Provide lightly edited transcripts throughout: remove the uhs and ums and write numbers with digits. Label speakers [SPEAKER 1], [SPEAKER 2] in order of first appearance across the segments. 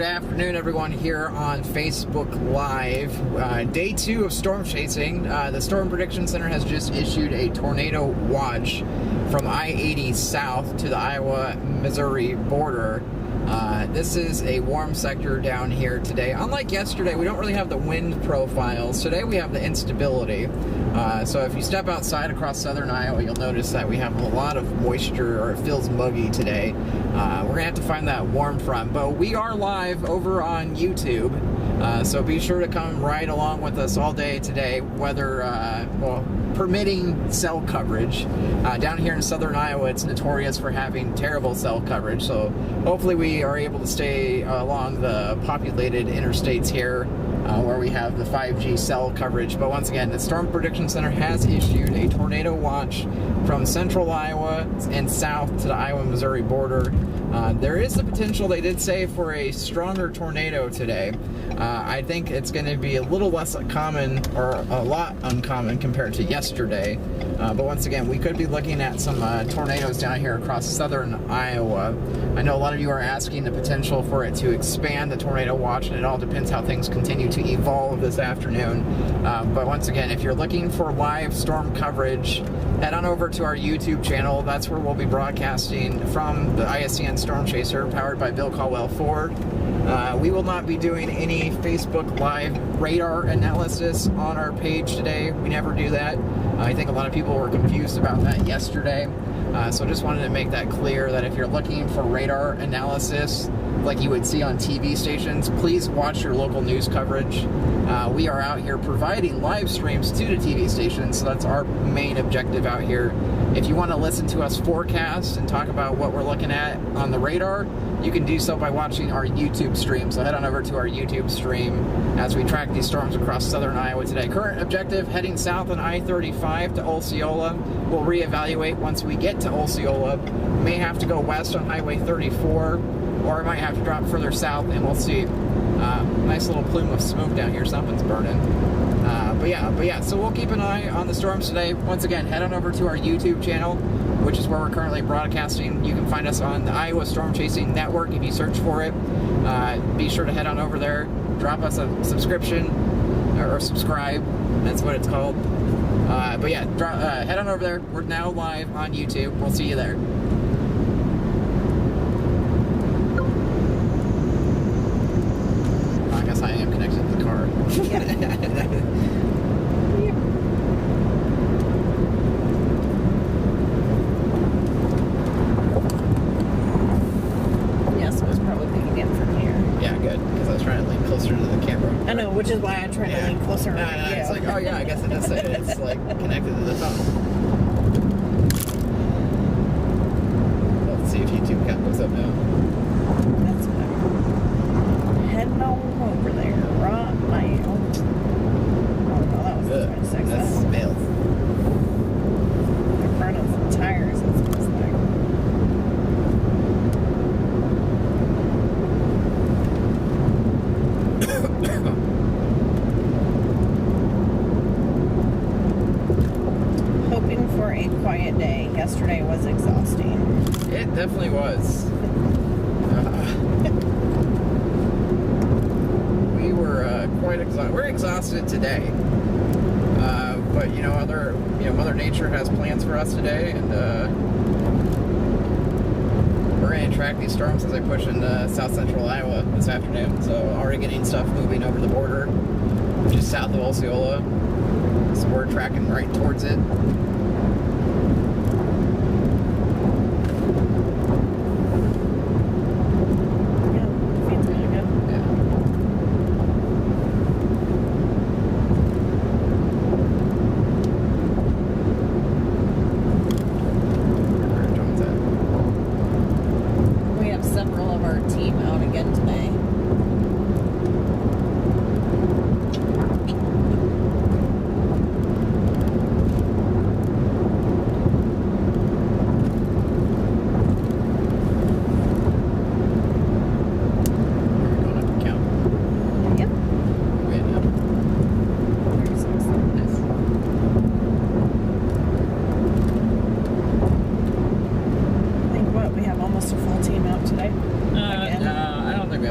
[SPEAKER 1] afternoon, everyone, here on Facebook Live. Day 2 of storm chasing. The Storm Prediction Center has just issued a tornado watch from I-80 south to the Iowa-Missouri border. This is a warm sector down here today. Unlike yesterday, we don't really have the wind profiles. Today we have the instability. So if you step outside across southern Iowa, you'll notice that we have a lot of moisture, or it feels muggy today. We're going to have to find that warm front. But we are live over on YouTube. So be sure to come right along with us all day today, whether, permitting cell coverage. Down here in southern Iowa, it's notorious for having terrible cell coverage, so hopefully we are able to stay along the populated interstates here where we have the 5G cell coverage. But once again, the Storm Prediction Center has issued a tornado watch from central Iowa and south to the Iowa-Missouri border. There is the potential, they did say, for a stronger tornado today. I think it's going to be a little less common, or a lot uncommon compared to yesterday. But once again, we could be looking at some tornadoes down here across southern Iowa. I know a lot of you are asking the potential for it to expand the tornado watch, and it all depends how things continue to evolve this afternoon. But once again, if you're looking for live storm coverage, head on over to our YouTube channel. That's where we'll be broadcasting from the ISCN Storm Chaser, powered by Bill Caldwell Ford. We will not be doing any Facebook Live radar analysis on our page today. We never do that. I think a lot of people were confused about that yesterday. So just wanted to make that clear, that if you're looking for radar analysis like you would see on TV stations, please watch your local news coverage. We are out here providing live streams to the TV stations, so that's our main objective out here. If you want to listen to us forecast and talk about what we're looking at on the radar, you can do so by watching our YouTube stream. So head on over to our YouTube stream as we track these storms across southern Iowa today. Current objective, heading south on I-35 to Osceola. We'll reevaluate once we get to Osceola. May have to go west on Highway 34, or I might have to drop further south, and we'll see. Nice little plume of smoke down here. Something's burning. But yeah, so we'll keep an eye on the storms today. Once again, head on over to our YouTube channel, which is where we're currently broadcasting. You can find us on the Iowa Storm Chasing Network if you search for it. Be sure to head on over there, drop us a subscription, or subscribe, that's what it's called. But yeah, head on over there. We're now live on YouTube. We'll see you there. I guess I am connected to the car.
[SPEAKER 2] I know, which is why I try to lean closer.
[SPEAKER 1] No, it's like, oh yeah, I guess it does say it's like connected to the phone. Let's see if YouTube looks up now.
[SPEAKER 2] That's fine. Heading on over there right now. Oh no, that was the 26th.
[SPEAKER 1] That smells.
[SPEAKER 2] They're burning some tires, it smells like. Hoping for a quiet day. Yesterday was exhausting.
[SPEAKER 1] It definitely was. We were quite exhausted. We're exhausted today, but Mother Nature has plans for us today, and we're going to track these storms as they push into south central Iowa this afternoon. So already getting stuff moving over the border, just south of Osceola. So we're tracking right towards it.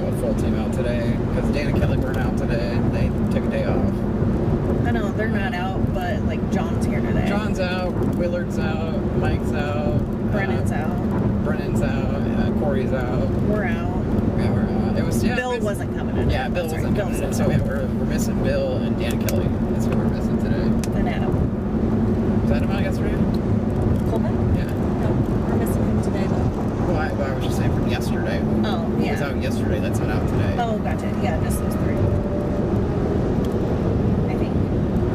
[SPEAKER 1] we have a full team out today because Dan and Kelly weren't out today. They took a day off.
[SPEAKER 2] I know they're not out, but like John's here today.
[SPEAKER 1] John's out, Willard's out, Mike's out,
[SPEAKER 2] Brennan's out.
[SPEAKER 1] Brennan's out, Corey's out.
[SPEAKER 2] We're out.
[SPEAKER 1] Yeah, we're out. It was
[SPEAKER 2] Bill wasn't coming in.
[SPEAKER 1] Yeah, Bill
[SPEAKER 2] That's
[SPEAKER 1] wasn't
[SPEAKER 2] right.
[SPEAKER 1] coming in. So yeah, we're missing Bill and Dan and Kelly. That's who we're missing today.
[SPEAKER 2] Then Adam.
[SPEAKER 1] Was Adam out yesterday?
[SPEAKER 2] Coleman?
[SPEAKER 1] Yeah.
[SPEAKER 2] No, we're missing him today though.
[SPEAKER 1] Well, I was just saying from yesterday.
[SPEAKER 2] Oh,
[SPEAKER 1] He
[SPEAKER 2] yeah.
[SPEAKER 1] was out yesterday. That's not out today.
[SPEAKER 2] Oh, gotcha. Yeah, just those three. I think.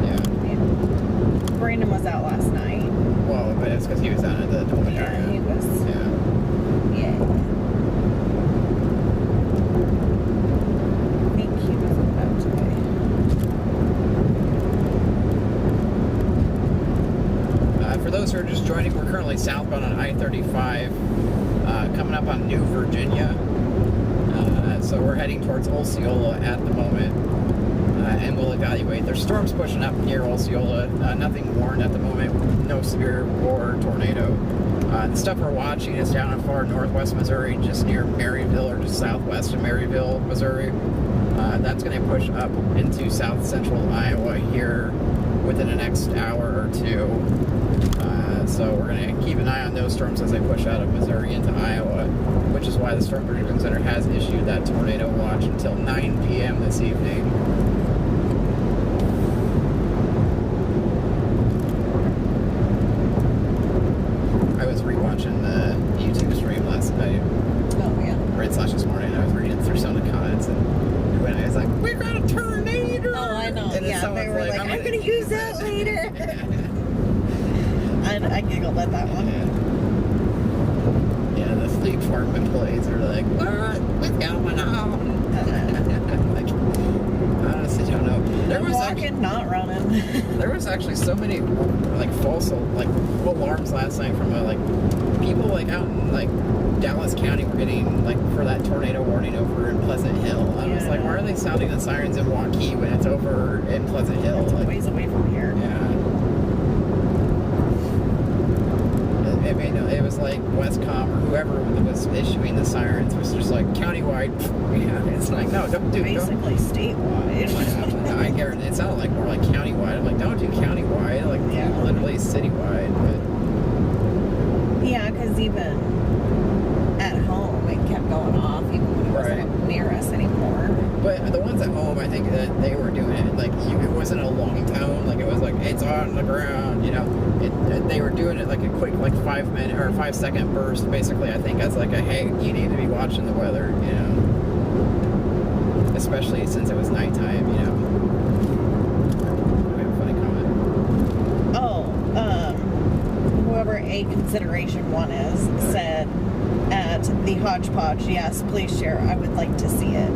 [SPEAKER 1] Yeah.
[SPEAKER 2] Yeah. Brandon was out last night.
[SPEAKER 1] Well, but it's because he was out at the Dolman
[SPEAKER 2] Yeah,
[SPEAKER 1] area.
[SPEAKER 2] he was.
[SPEAKER 1] Yeah.
[SPEAKER 2] Yeah. I think he was out today.
[SPEAKER 1] For those who are just joining, we're currently southbound on I-35, coming up on New Virginia. So we're heading towards Osceola at the moment, and we'll evaluate. There's storms pushing up near Osceola. Nothing warned at the moment. No severe or tornado. The stuff we're watching is down in far northwest Missouri, just near Maryville, or just southwest of Maryville, Missouri. That's going to push up into south central Iowa here within the next hour or two. So we're going to keep an eye on those storms as they push out of Missouri into Iowa, which is why the Storm Prediction Center has issued that tornado watch until 9 p.m. this evening. I was rewatching the YouTube stream last night,
[SPEAKER 2] Oh, yeah.
[SPEAKER 1] or it's not this morning. I was reading through some of the comments, and when I was like, "We got a tornado!"
[SPEAKER 2] Oh, I know.
[SPEAKER 1] And then
[SPEAKER 2] Yeah, they
[SPEAKER 1] someone's
[SPEAKER 2] were like, I'm going to use that later. I giggled at that one.
[SPEAKER 1] Yeah, the Fleet Farm employees are like, what's going on? Like, I honestly don't know.
[SPEAKER 2] I'm walking, not running.
[SPEAKER 1] There was actually so many like false alarms last night from people like out in like Dallas County were getting like for that tornado warning over in Pleasant Hill. I was like, why are they sounding the sirens in Waukee when it's over in Pleasant Hill?
[SPEAKER 2] It's
[SPEAKER 1] Like,
[SPEAKER 2] ways away from here.
[SPEAKER 1] yeah. It was like Westcom or whoever was issuing the sirens was just like countywide. Yeah, it's like, no, don't do
[SPEAKER 2] Basically statewide.
[SPEAKER 1] don't. I guarantee it sounded like more like countywide. I'm like, don't do countywide, like literally citywide. But
[SPEAKER 2] Yeah, because even at home it kept going off even when it wasn't near us anymore.
[SPEAKER 1] But the ones at home, I think that they were doing it like it wasn't a long tone. Like it was like it's on the ground, you know. They were doing it like a quick 5 minute or 5 second burst, basically. I think as like a hey, you need to be watching the weather, you know. Especially since it was nighttime, you know. We have a funny comment.
[SPEAKER 2] Oh, whoever A Consideration 1 is said at the Hodgepodge, yes, please share. I would like to see it.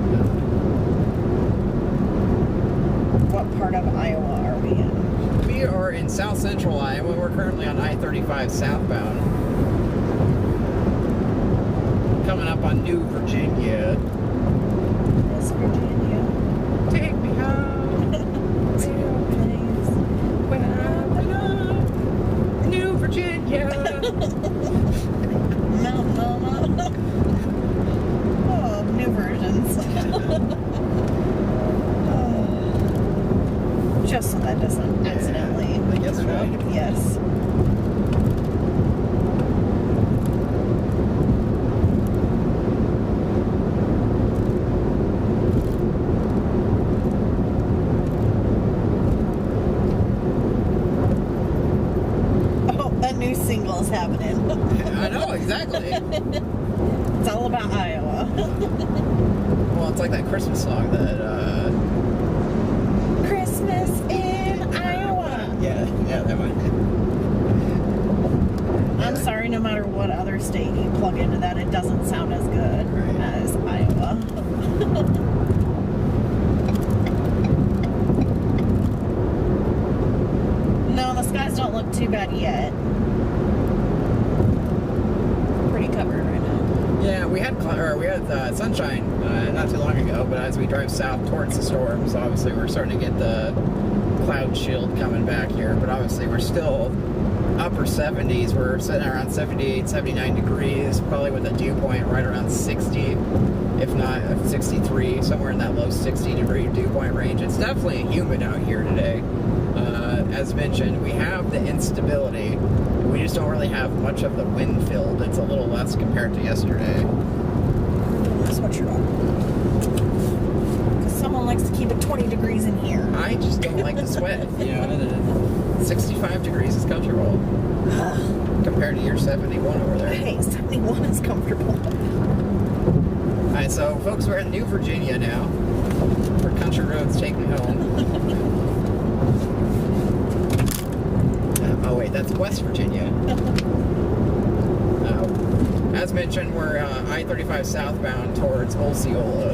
[SPEAKER 2] What part of Iowa are we in?
[SPEAKER 1] We are in south central Iowa. We're currently on I-35 southbound. Coming up on New Virginia.
[SPEAKER 2] West Virginia.
[SPEAKER 1] Take me home.
[SPEAKER 2] To your place.
[SPEAKER 1] When I belong. New Virginia.
[SPEAKER 2] Mount Mama. Oh, new versions. Just so that doesn't accidentally.
[SPEAKER 1] Like yesterday.
[SPEAKER 2] Yes. Oh, a new single's happening.
[SPEAKER 1] I know, exactly.
[SPEAKER 2] It's all about Iowa.
[SPEAKER 1] Well, it's like that Christmas song that,
[SPEAKER 2] Christmas in Iowa.
[SPEAKER 1] Yeah, that one.
[SPEAKER 2] I'm sorry, no matter what other state you plug into that, it doesn't sound as good as Iowa. No, the skies don't look too bad yet. Pretty covered right now.
[SPEAKER 1] Yeah, we had sunshine not too long ago, but as we drive south towards the storms, obviously we're starting to get the cloud shield coming back here. But obviously we're still upper 70s. We're sitting around 78, 79 degrees, probably with a dew point right around 60, if not 63, somewhere in that low 60 degree dew point range. It's definitely humid out here today. As mentioned, we have the instability. We just don't really have much of the wind filled. It's a little less compared to yesterday.
[SPEAKER 2] That's what you're on. Because someone likes to keep it 20 degrees in here.
[SPEAKER 1] I just don't like the sweat. You know, 65 degrees is comfortable compared to your 71 over there.
[SPEAKER 2] Hey, 71 is comfortable.
[SPEAKER 1] All right, so folks, we're in New Virginia now. Where country roads take me home. Oh wait, that's West Virginia. As mentioned, we're I-35 southbound towards Osceola.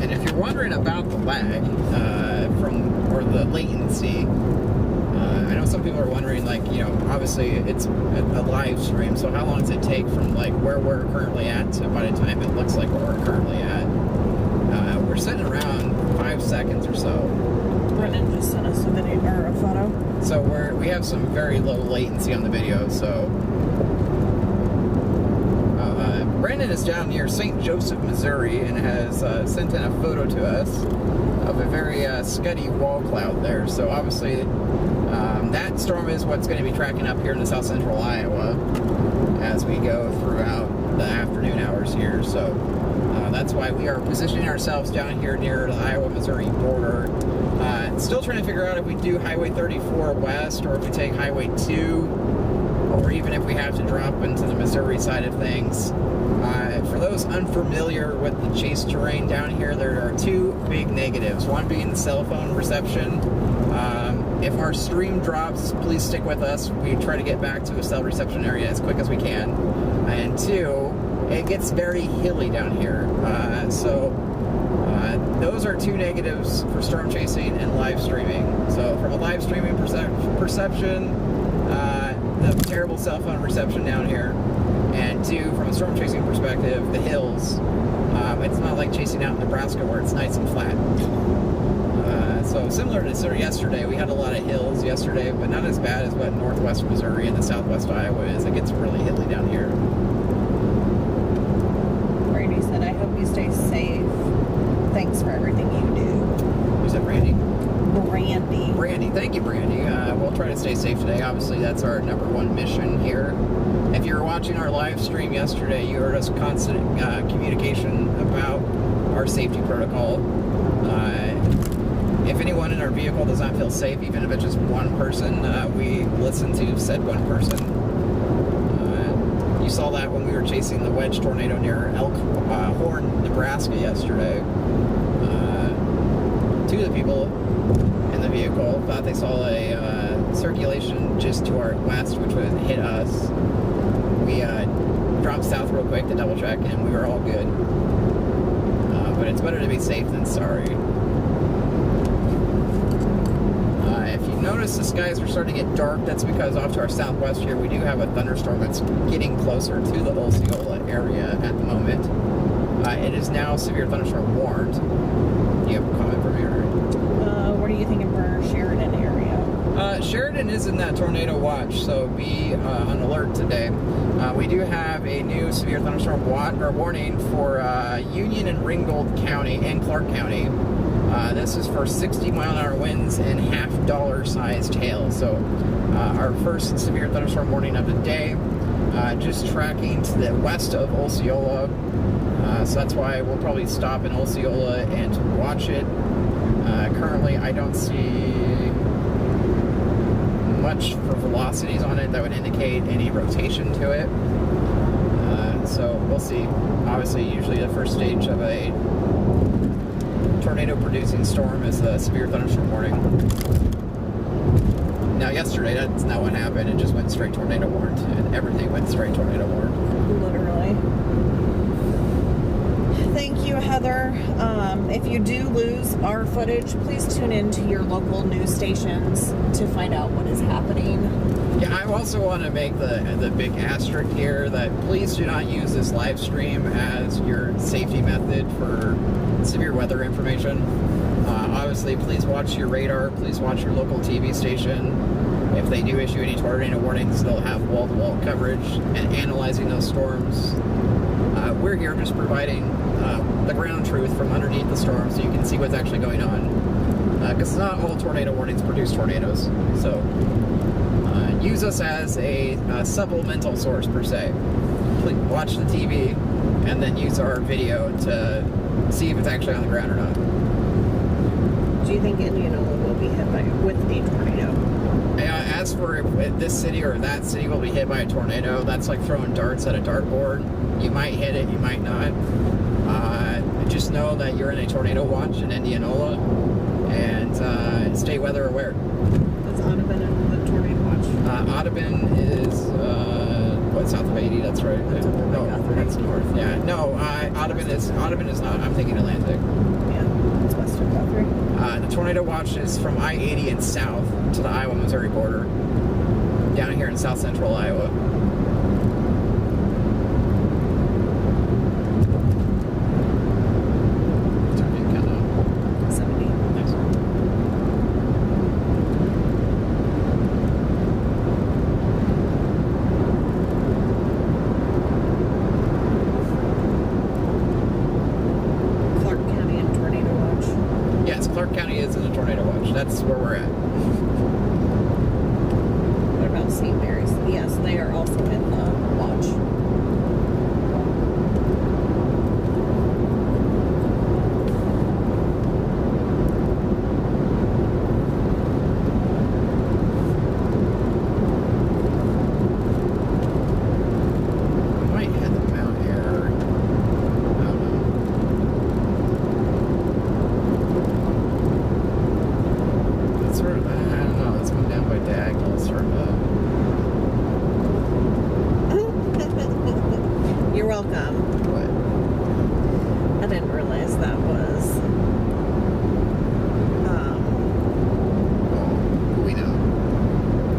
[SPEAKER 1] And if you're wondering about the lag or the latency, I know some people are wondering, like, you know, obviously it's a live stream, so how long does it take from like where we're currently at to by the time it looks like where we're currently at? We're sitting around 5 seconds or so.
[SPEAKER 2] Brendan just sent us a video or a photo.
[SPEAKER 1] So we have some very low latency on the video. So Brandon is down near St. Joseph, Missouri, and has sent in a photo to us of a very scuddy wall cloud there. So obviously that storm is what's going to be tracking up here in the south central Iowa as we go throughout the afternoon hours here. So that's why we are positioning ourselves down here near the Iowa-Missouri border. Still trying to figure out if we do Highway 34 west or if we take Highway 2, or even if we have to drop into the Missouri side of things. For those unfamiliar with the chase terrain down here, there are two big negatives. One being the cell phone reception. If our stream drops, please stick with us. We try to get back to a cell reception area as quick as we can. And two, it gets very hilly down here. Those are two negatives for storm chasing and live streaming. So from a live streaming perception, the terrible cell phone reception down here. And two, from a storm chasing perspective, the hills. It's not like chasing out in Nebraska where it's nice and flat. So similar to yesterday, we had a lot of hills yesterday, but not as bad as what northwest Missouri and the southwest Iowa is. It gets really hilly down here.
[SPEAKER 2] Brady said, I hope you stay safe. Thanks for everything you do.
[SPEAKER 1] Who's that, Brandy?
[SPEAKER 2] Brandy.
[SPEAKER 1] Brandy, thank you, Brandy. We'll try to stay safe today. Obviously, that's our number one mission here. If you were watching our live stream yesterday, you heard us constant communication about our safety protocol. If anyone in our vehicle does not feel safe, even if it's just one person, we listen to said one person. You saw that when we were chasing the wedge tornado near Horn, Nebraska yesterday. Two of the people in the vehicle thought they saw a circulation just to our west, which would hit us. We dropped south real quick to double check, and we were all good. But it's better to be safe than sorry. If you notice the skies are starting to get dark, that's because off to our southwest here we do have a thunderstorm that's getting closer to the Osceola area at the moment. It is now severe thunderstorm warned. Do you have a comment from here?
[SPEAKER 2] What are you thinking for Sheridan area?
[SPEAKER 1] Sheridan is in that tornado watch, so be on alert today. We do have a new severe thunderstorm warning for Union and Ringgold County and Clark County. This is for 60-mile-an-hour winds and half-dollar-sized hail. So our first severe thunderstorm warning of the day, just tracking to the west of Osceola. So that's why we'll probably stop in Osceola and watch it. Currently, I don't see much for velocities on it that would indicate any rotation to it. So we'll see. Obviously, usually the first stage of a tornado-producing storm is a severe thunderstorm warning. Now, yesterday, that's not what happened. It just went straight tornado warned, and everything went straight tornado warned.
[SPEAKER 2] Literally. thank you, Heather. If you do lose our footage, please tune in to your local news stations to find out what is happening.
[SPEAKER 1] Yeah, I also want to make the big asterisk here that please do not use this live stream as your safety method for severe weather information. Obviously, please watch your radar. Please watch your local TV station. If they do issue any tornado warnings, they'll have wall-to-wall coverage and analyzing those storms. We're here just providing the ground truth from underneath the storm so you can see what's actually going on. Because not all tornado warnings produce tornadoes. So use us as a supplemental source per se. Please watch the TV and then use our video to see if it's actually on the ground or not.
[SPEAKER 2] Do you think Indianola will be hit with a tornado?
[SPEAKER 1] As for if this city or that city will be hit by a tornado, that's like throwing darts at a dartboard. You might hit it, you might not. Just know that you're in a tornado watch in Indianola and stay weather aware.
[SPEAKER 2] Is Audubon in the tornado watch?
[SPEAKER 1] Audubon is south of 80. That's right. No, that's north. Yeah, no. Audubon is not. I'm thinking Atlantic.
[SPEAKER 2] Yeah, it's west of Guthrie.
[SPEAKER 1] The tornado watch is from I-80 and south to the Iowa-Missouri border, down here in south central Iowa. That's where we're at.
[SPEAKER 2] What about St. Mary's? Yes, they are also in the watch.
[SPEAKER 1] I might head them out here. I don't know. Sort of, I don't know, it's going down by diagonal, sort of.
[SPEAKER 2] You're welcome.
[SPEAKER 1] What?
[SPEAKER 2] I didn't realize that was.
[SPEAKER 1] Who we know?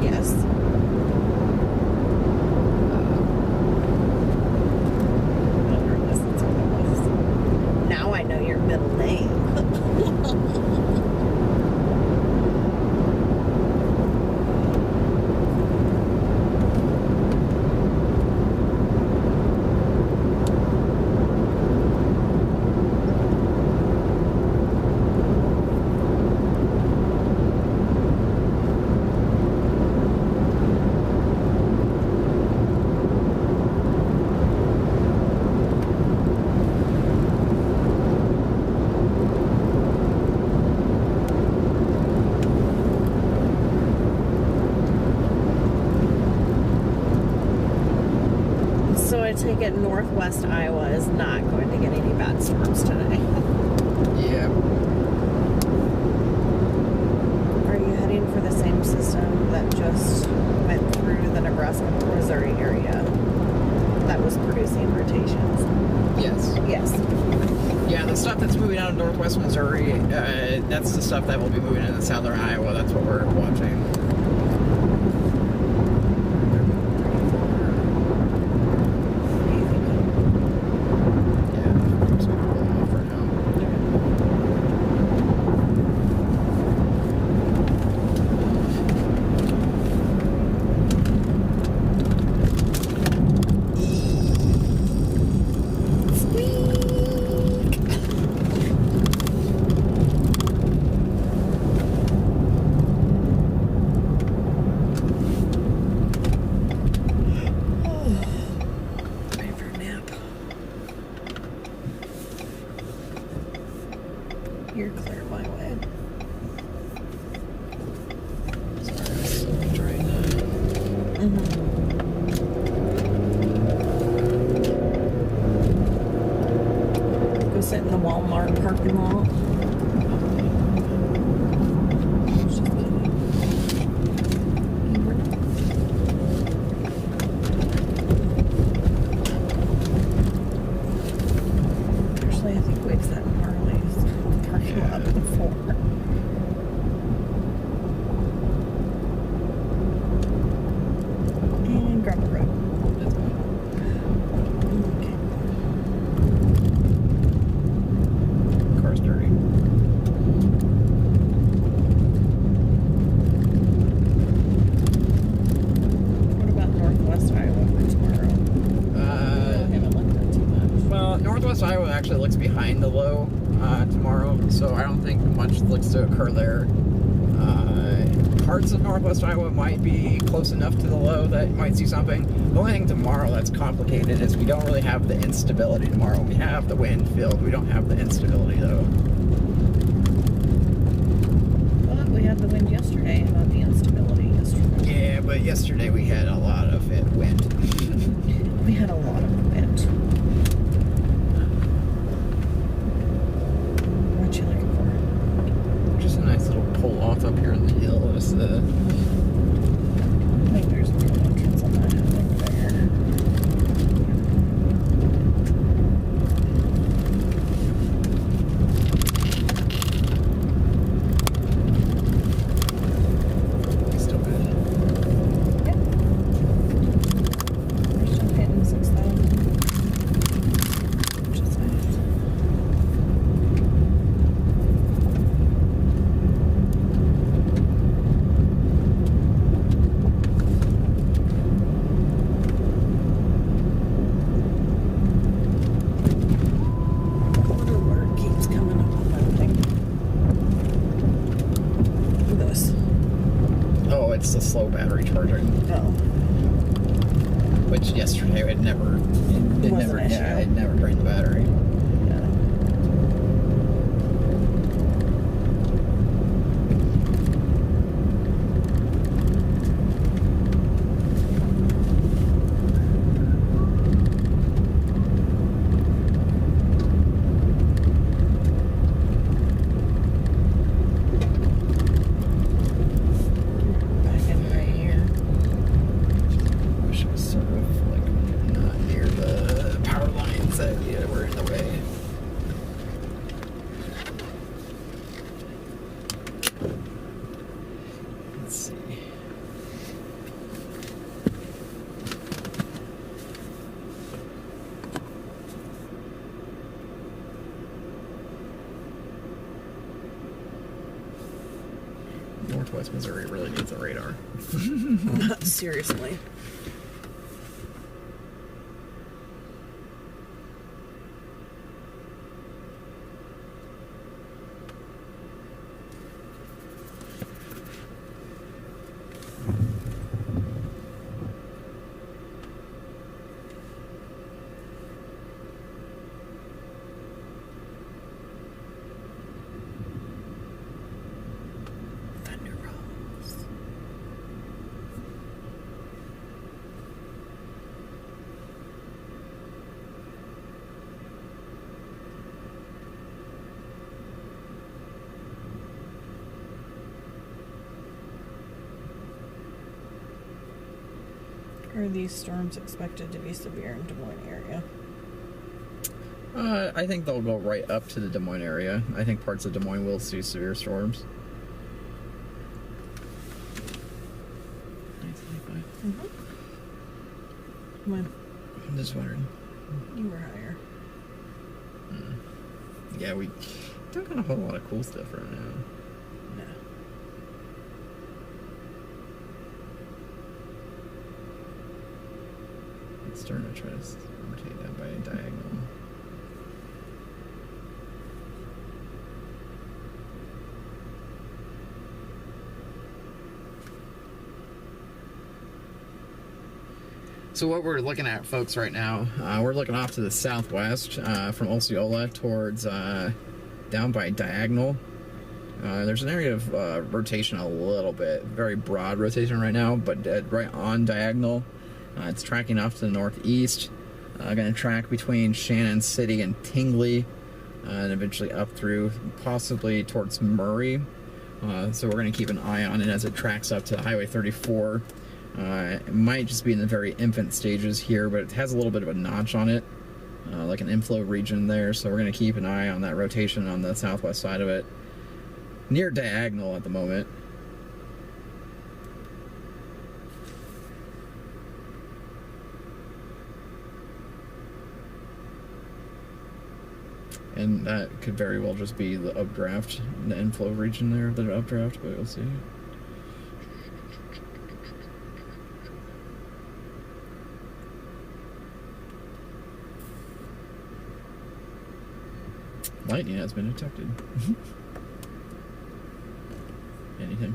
[SPEAKER 2] Yes. I didn't realize that's what it was. Now I know your middle name. So I take it northwest Iowa is not going to get any bad storms today.
[SPEAKER 1] Yeah.
[SPEAKER 2] Are you heading for the same system that just went through the Nebraska-Missouri area that was producing rotations?
[SPEAKER 1] Yes.
[SPEAKER 2] Yes.
[SPEAKER 1] Yeah, the stuff that's moving out of northwest Missouri, that's the stuff that will be moving into southern Iowa. That's what we're watching.
[SPEAKER 2] You're clear my way.
[SPEAKER 1] Sorry, I was trying to...
[SPEAKER 2] Go sit in the Walmart parking lot. Actually, I think
[SPEAKER 1] actually looks behind the low tomorrow, so I don't think much looks to occur there. Parts of northwest Iowa might be close enough to the low that you might see something. The only thing tomorrow that's complicated is we don't really have the instability tomorrow. We have the wind field, we don't have the instability though.
[SPEAKER 2] Well, we had the wind yesterday, not the instability yesterday.
[SPEAKER 1] Yeah, but yesterday we had a lot of wind.
[SPEAKER 2] We had a lot of wind. What you looking for?
[SPEAKER 1] Just a nice little pull off up here in the hills.
[SPEAKER 2] I think there's a good entrance on that hill over there.
[SPEAKER 1] Still good.
[SPEAKER 2] Yep. We're still hitting 6,000. Which is nice. Water word keeps coming up on that thing. This.
[SPEAKER 1] Oh, it's the slow battery charging,
[SPEAKER 2] Oh.
[SPEAKER 1] which yesterday it never,
[SPEAKER 2] Was an issue.
[SPEAKER 1] it never drained the battery.
[SPEAKER 2] Yeah. Back in right here.
[SPEAKER 1] Wish it was sort of like not near the power lines that were in the way. Let's see. Northwest Missouri really needs a radar.
[SPEAKER 2] Seriously. Thunderstorms. Are these storms expected to be severe in Des Moines area?
[SPEAKER 1] I think they'll go right up to the Des Moines area. I think parts of Des Moines will see severe storms.
[SPEAKER 2] Mm-hmm. When
[SPEAKER 1] I'm just wondering.
[SPEAKER 2] you were higher.
[SPEAKER 1] Yeah, we don't got a whole lot of cool stuff right now.
[SPEAKER 2] No.
[SPEAKER 1] It's starting to try to rotate that by a diagonal. So what we're looking at, folks, right now, we're looking off to the southwest from Osceola towards down by Diagonal. There's an area of rotation a little bit, very broad rotation right now, but right on Diagonal. It's tracking off to the northeast. Going to track between Shannon City and Tingley, and eventually up through, possibly towards Murray. So we're going to keep an eye on it as it tracks up to Highway 34. It might just be in the very infant stages here, but it has a little bit of a notch on it, like an inflow region there. So we're going to keep an eye on that rotation on the southwest side of it, near Diagonal at the moment. And that could very well just be the updraft, the inflow region there, the updraft, but we'll see. Lightning has been detected. Anything?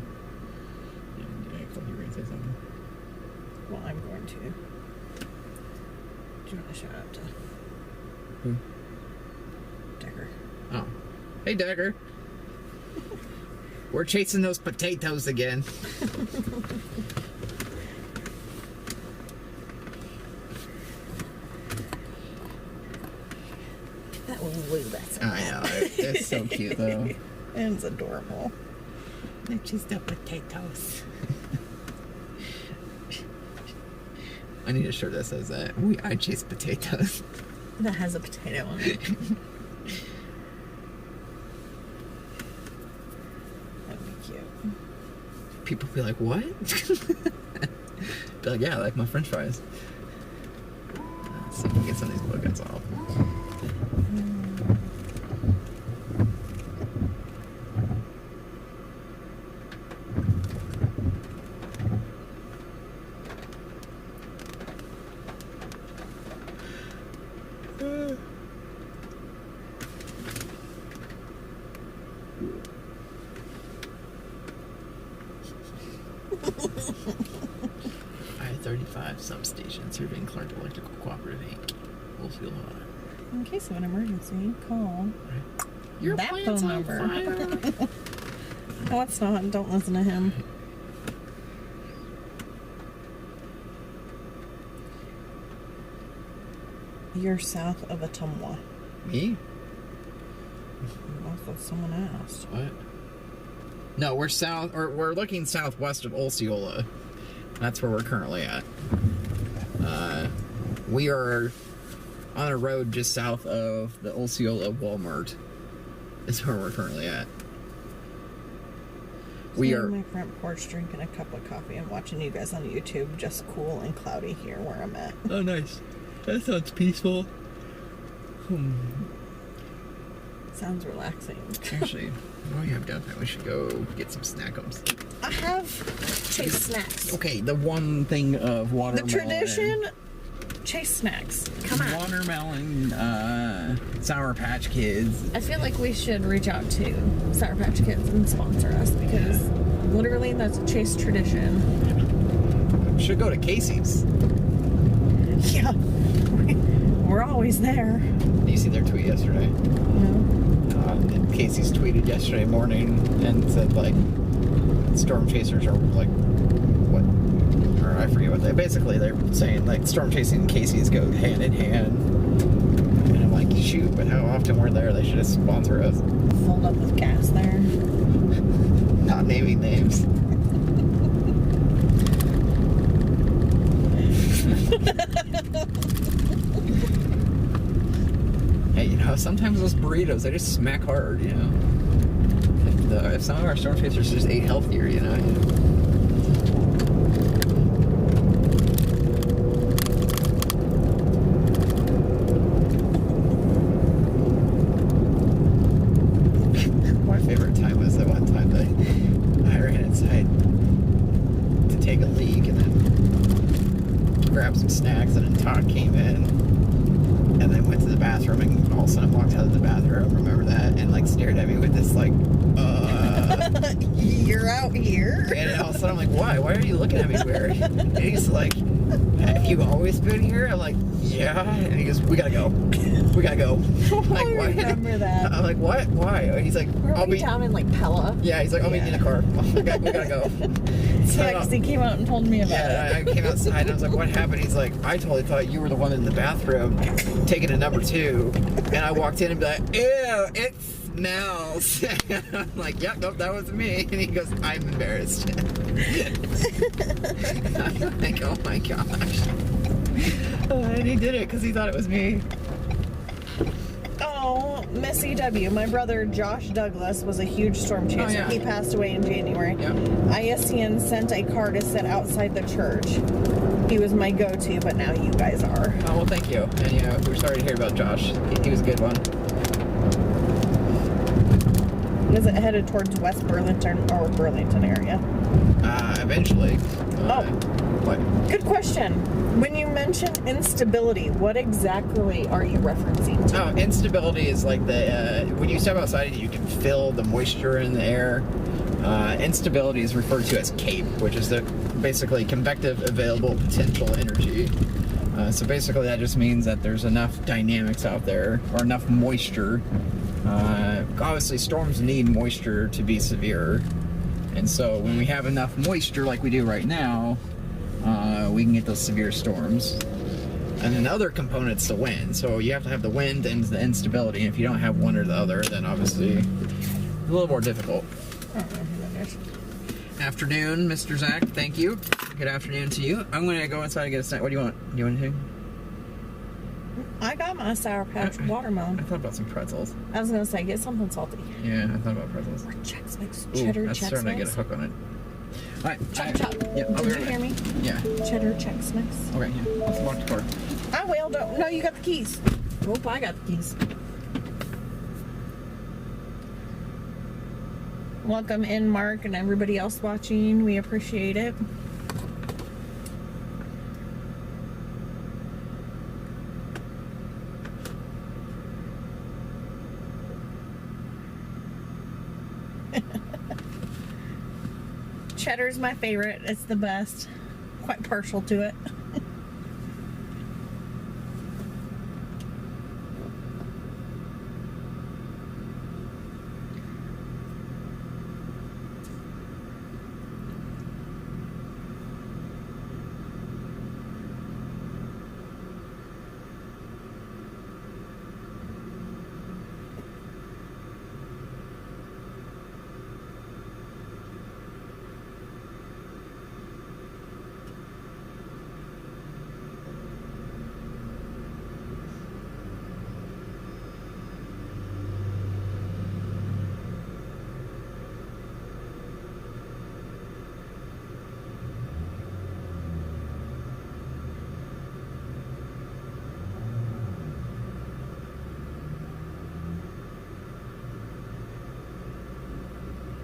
[SPEAKER 1] Yeah, I thought you were going to say something.
[SPEAKER 2] Well, I'm going to. Do you want to shout out to
[SPEAKER 1] Who?
[SPEAKER 2] Decker?
[SPEAKER 1] Oh. Hey, Decker. We're chasing those potatoes again.
[SPEAKER 2] That was Lou, that's
[SPEAKER 1] I know. It's so cute, though.
[SPEAKER 2] And it's adorable.
[SPEAKER 1] I chased the potatoes. I need a shirt that says that. I chase potatoes.
[SPEAKER 2] That has a potato on it. That'd be cute.
[SPEAKER 1] People be like, what? Be like, yeah, I like my french fries. Let's see if we can get some of these buckets off. I-35 substation serving Clark Electrical Cooperative Inc. Wolffield High.
[SPEAKER 2] In case of an emergency, call
[SPEAKER 1] Your
[SPEAKER 2] that
[SPEAKER 1] plant's
[SPEAKER 2] phone
[SPEAKER 1] on
[SPEAKER 2] number.
[SPEAKER 1] fire.
[SPEAKER 2] No, it's not. Don't listen to him. You're south of Atumwa.
[SPEAKER 1] Me?
[SPEAKER 2] That's what someone asked.
[SPEAKER 1] What? No, we're south, or we're looking southwest of Osceola. That's where we're currently at. We are on a road just south of the Osceola Walmart. Is where we're currently at. We
[SPEAKER 2] Sitting
[SPEAKER 1] are
[SPEAKER 2] on my front porch drinking a cup of coffee and watching you guys on YouTube. Just cool and cloudy here where I'm at.
[SPEAKER 1] Oh, nice. That sounds peaceful.
[SPEAKER 2] Sounds relaxing.
[SPEAKER 1] Actually, while you have downtime, we should go get some snackums.
[SPEAKER 2] I have Chase snacks.
[SPEAKER 1] Okay, the one thing of
[SPEAKER 2] The
[SPEAKER 1] watermelon.
[SPEAKER 2] tradition, Chase snacks. Come on.
[SPEAKER 1] Watermelon, Sour Patch Kids.
[SPEAKER 2] I feel like we should reach out to Sour Patch Kids and sponsor us because literally that's a Chase tradition.
[SPEAKER 1] Should go to Casey's.
[SPEAKER 2] Yeah. We're always there.
[SPEAKER 1] Did you see their tweet yesterday?
[SPEAKER 2] No.
[SPEAKER 1] Casey's tweeted yesterday morning and said, like, storm chasers are, like, what? Or I forget what they... Basically, they're saying, like, storm chasing and Casey's go hand in hand. And I'm like, shoot, but how often we're there? They should have sponsored us.
[SPEAKER 2] Filled up with gas there.
[SPEAKER 1] Not naming names. Hey, you know, sometimes those burritos, they just smack hard, you know? If some of our storm chasers just ate healthier, you know? My favorite time was the one time that I ran inside to take a leak and then grab some snacks, and then Todd came in and then went to the bathroom, and all of a sudden walked out of the bathroom, remember that, and like stared at me with this like
[SPEAKER 2] You're out here.
[SPEAKER 1] and all of a sudden I'm like, why are you looking at me weird? And he's like, have you always been here? I'm like, yeah. And he goes, we gotta go. I'm like,
[SPEAKER 2] I
[SPEAKER 1] what?
[SPEAKER 2] remember that.
[SPEAKER 1] I'm like, what? Why? And he's like,
[SPEAKER 2] Were we down in like Pella?
[SPEAKER 1] Yeah, he's like, I'll meet you in the car. We gotta go. So,
[SPEAKER 2] Yeah, because he came out and told me about it.
[SPEAKER 1] yeah, I came outside and I was like, what happened? He's like, I totally thought you were the one in the bathroom taking a number 2. And I walked in and be like, ew, it smells. I'm like, yep, nope, that was me. And he goes, I'm embarrassed. I'm like, oh my gosh. And he did it because he thought it was me.
[SPEAKER 2] Oh, Miss EW. My brother Josh Douglas was a huge storm chaser.
[SPEAKER 1] Oh, yeah.
[SPEAKER 2] He passed away in January.
[SPEAKER 1] Yep.
[SPEAKER 2] ISCN sent a car to sit outside the church. He was my go-to, but now you guys are.
[SPEAKER 1] Oh, well, thank you. And, you know, we're sorry to hear about Josh. He was a good one.
[SPEAKER 2] Is it headed towards West Burlington or Burlington area?
[SPEAKER 1] Eventually. What?
[SPEAKER 2] Good question. When you mention instability, what exactly are you referencing to?
[SPEAKER 1] Oh, instability is like when you step outside, you can feel the moisture in the air. Instability is referred to as CAPE, which is the basically convective available potential energy. So basically that just means that there's enough dynamics out there, or enough moisture. Obviously storms need moisture to be severe. And so when we have enough moisture like we do right now, we can get those severe storms. And then the other component's the wind. So you have to have the wind and the instability. And if you don't have one or the other, then obviously it's a little more difficult. Afternoon, Mr. Zach. Thank you. Good afternoon to you. I'm going to go inside and get a snack. What do you want? Do you want anything?
[SPEAKER 2] I got my Sour Patch watermelon.
[SPEAKER 1] I thought about some pretzels.
[SPEAKER 2] I was going to say, get something salty.
[SPEAKER 1] Yeah, I thought about pretzels.
[SPEAKER 2] Or Chex Mix.
[SPEAKER 1] Ooh,
[SPEAKER 2] Cheddar
[SPEAKER 1] that's
[SPEAKER 2] Chex
[SPEAKER 1] starting
[SPEAKER 2] Mix.
[SPEAKER 1] to get a hook on it. All right.
[SPEAKER 2] Chop, chop.
[SPEAKER 1] Yeah, I'll be
[SPEAKER 2] Did you
[SPEAKER 1] right
[SPEAKER 2] hear me?
[SPEAKER 1] back. Yeah.
[SPEAKER 2] Cheddar Chex Mix.
[SPEAKER 1] Okay, yeah. Let's lock the car.
[SPEAKER 2] I will. Don't. No, you got the keys. Nope, I got the keys. Welcome in, Mark, and everybody else watching. We appreciate it. Cheddar's my favorite. It's the best. Quite partial to it.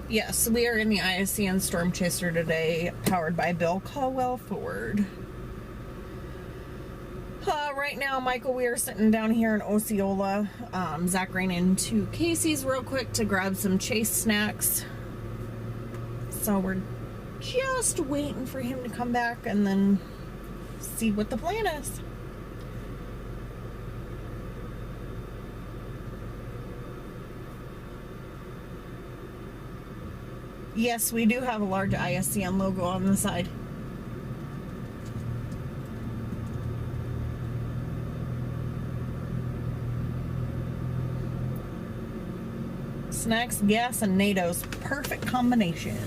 [SPEAKER 2] Yes, we are in the ISCN Storm Chaser today, powered by Bill Caldwell Ford. Right now, Michael, we are sitting down here in Osceola. Zach ran into Casey's real quick to grab some Chase snacks. So we're just waiting for him to come back and then see what the plan is. Yes, we do have a large ISCN logo on the side. Snacks, gas, and NATO's perfect combination.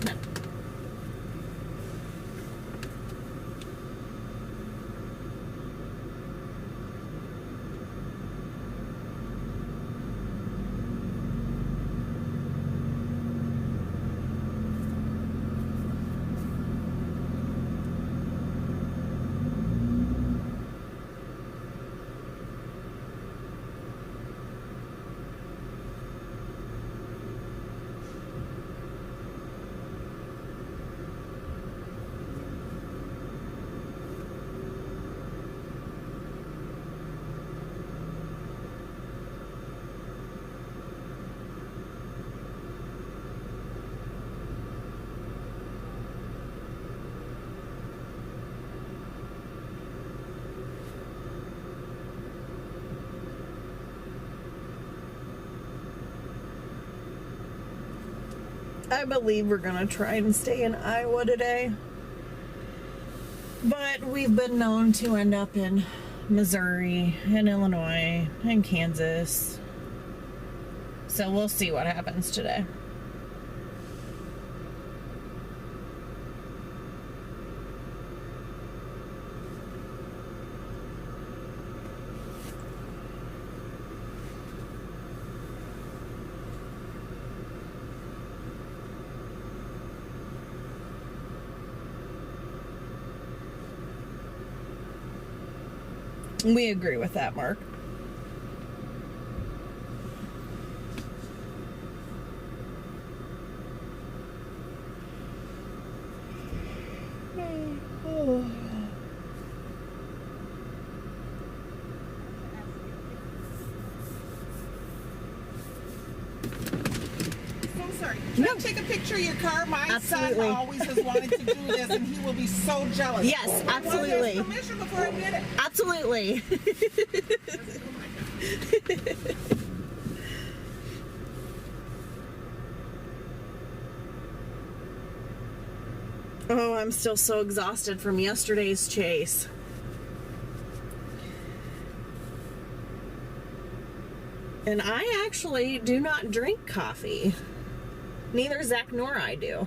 [SPEAKER 2] I believe we're gonna try and stay in Iowa today, but we've been known to end up in Missouri and Illinois and Kansas, so we'll see what happens today. We agree with that, Mark. I No.
[SPEAKER 3] I take a picture of your car? My
[SPEAKER 2] Absolutely.
[SPEAKER 3] son always has wanted to do this, and he will be so jealous.
[SPEAKER 2] Yes,
[SPEAKER 3] I want
[SPEAKER 2] absolutely.
[SPEAKER 3] his permission before I did it.
[SPEAKER 2] Absolutely. Oh, I'm still so exhausted from yesterday's chase. And I actually do not drink coffee. Neither Zach nor I do.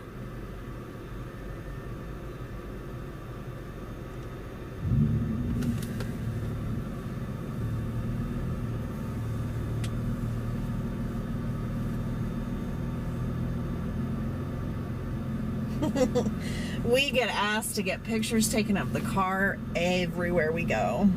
[SPEAKER 2] We get asked to get pictures taken of the car everywhere we go.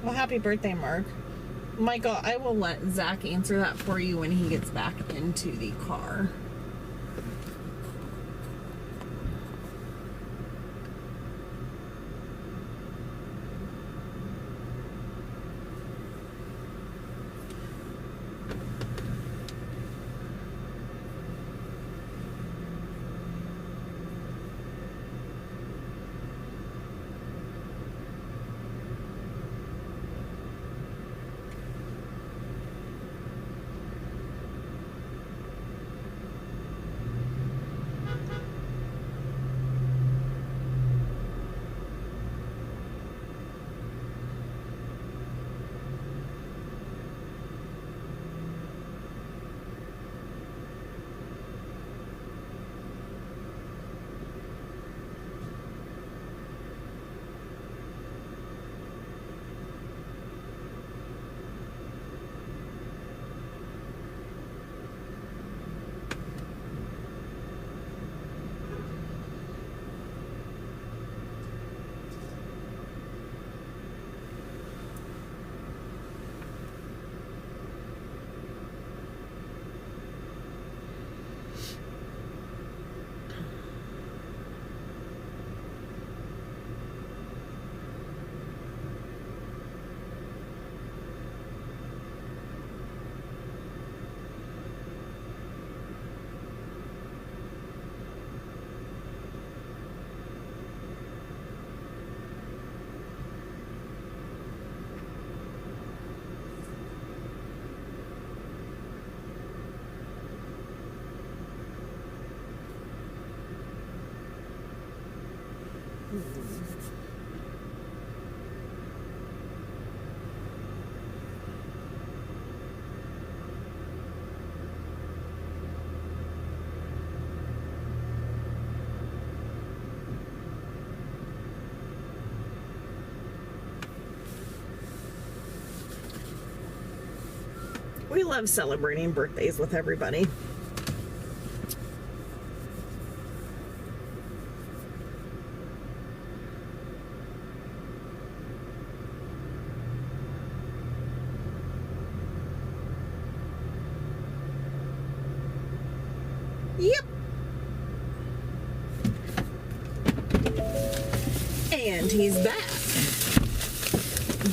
[SPEAKER 2] Well, happy birthday, Mark. Michael, I will let Zach answer that for you when he gets back into the car. We love celebrating birthdays with everybody. Yep. And he's back.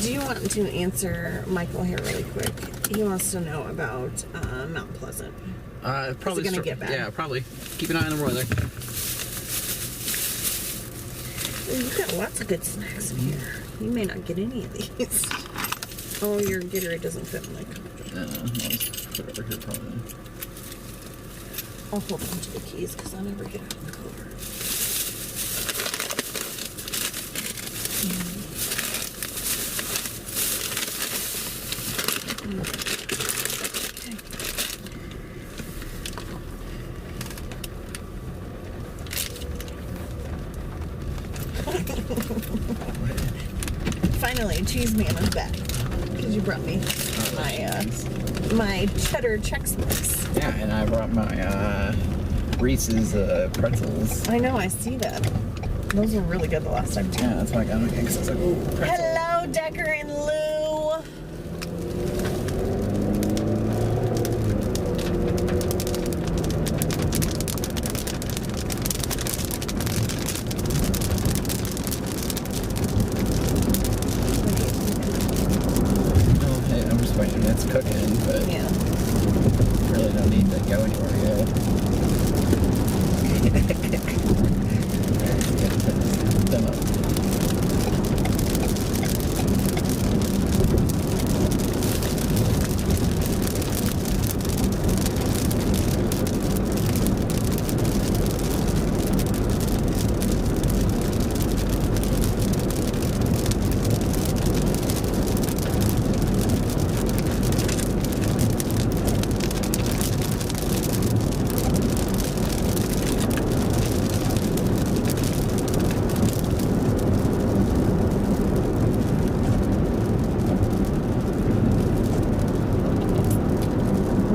[SPEAKER 2] Do you want to answer Michael here really quick? He wants to know about Mount Pleasant.
[SPEAKER 1] Probably
[SPEAKER 2] gonna get back?
[SPEAKER 1] Yeah, probably. Keep an eye on the weather.
[SPEAKER 2] Well, you've got lots of good snacks in here. You may not get any of these. Oh, your Gatorade doesn't fit in my cup.
[SPEAKER 1] I'll just put it over here probably.
[SPEAKER 2] I'll hold on to the keys because I'll never get out of the car. Finally, Cheese Man is back. Because you brought me my cheddar Chex Mix.
[SPEAKER 1] Yeah, and I brought my Reese's pretzels.
[SPEAKER 2] I know, I see that. Those were really good the last time too.
[SPEAKER 1] Yeah, that's why I got them again, because I was like, ooh, pretzel.
[SPEAKER 2] Hello, Decker and Lou.
[SPEAKER 1] Oh, hey, I'm just waiting. It's cooking, but
[SPEAKER 2] Yeah.
[SPEAKER 1] really don't need to go anywhere yet. Them up.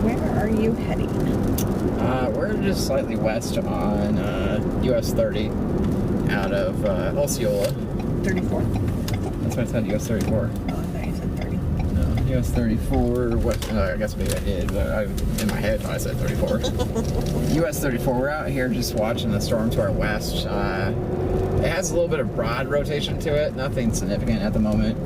[SPEAKER 2] Where are you heading?
[SPEAKER 1] We're just slightly west on US 30 out of Osceola.
[SPEAKER 2] 34?
[SPEAKER 1] That's what I said, US 34.
[SPEAKER 2] Oh, I thought you said 30.
[SPEAKER 1] No, US 34. What? I guess maybe I did, but in my head I said 34. US 34. We're out here just watching the storm to our west. It has a little bit of broad rotation to it. Nothing significant at the moment.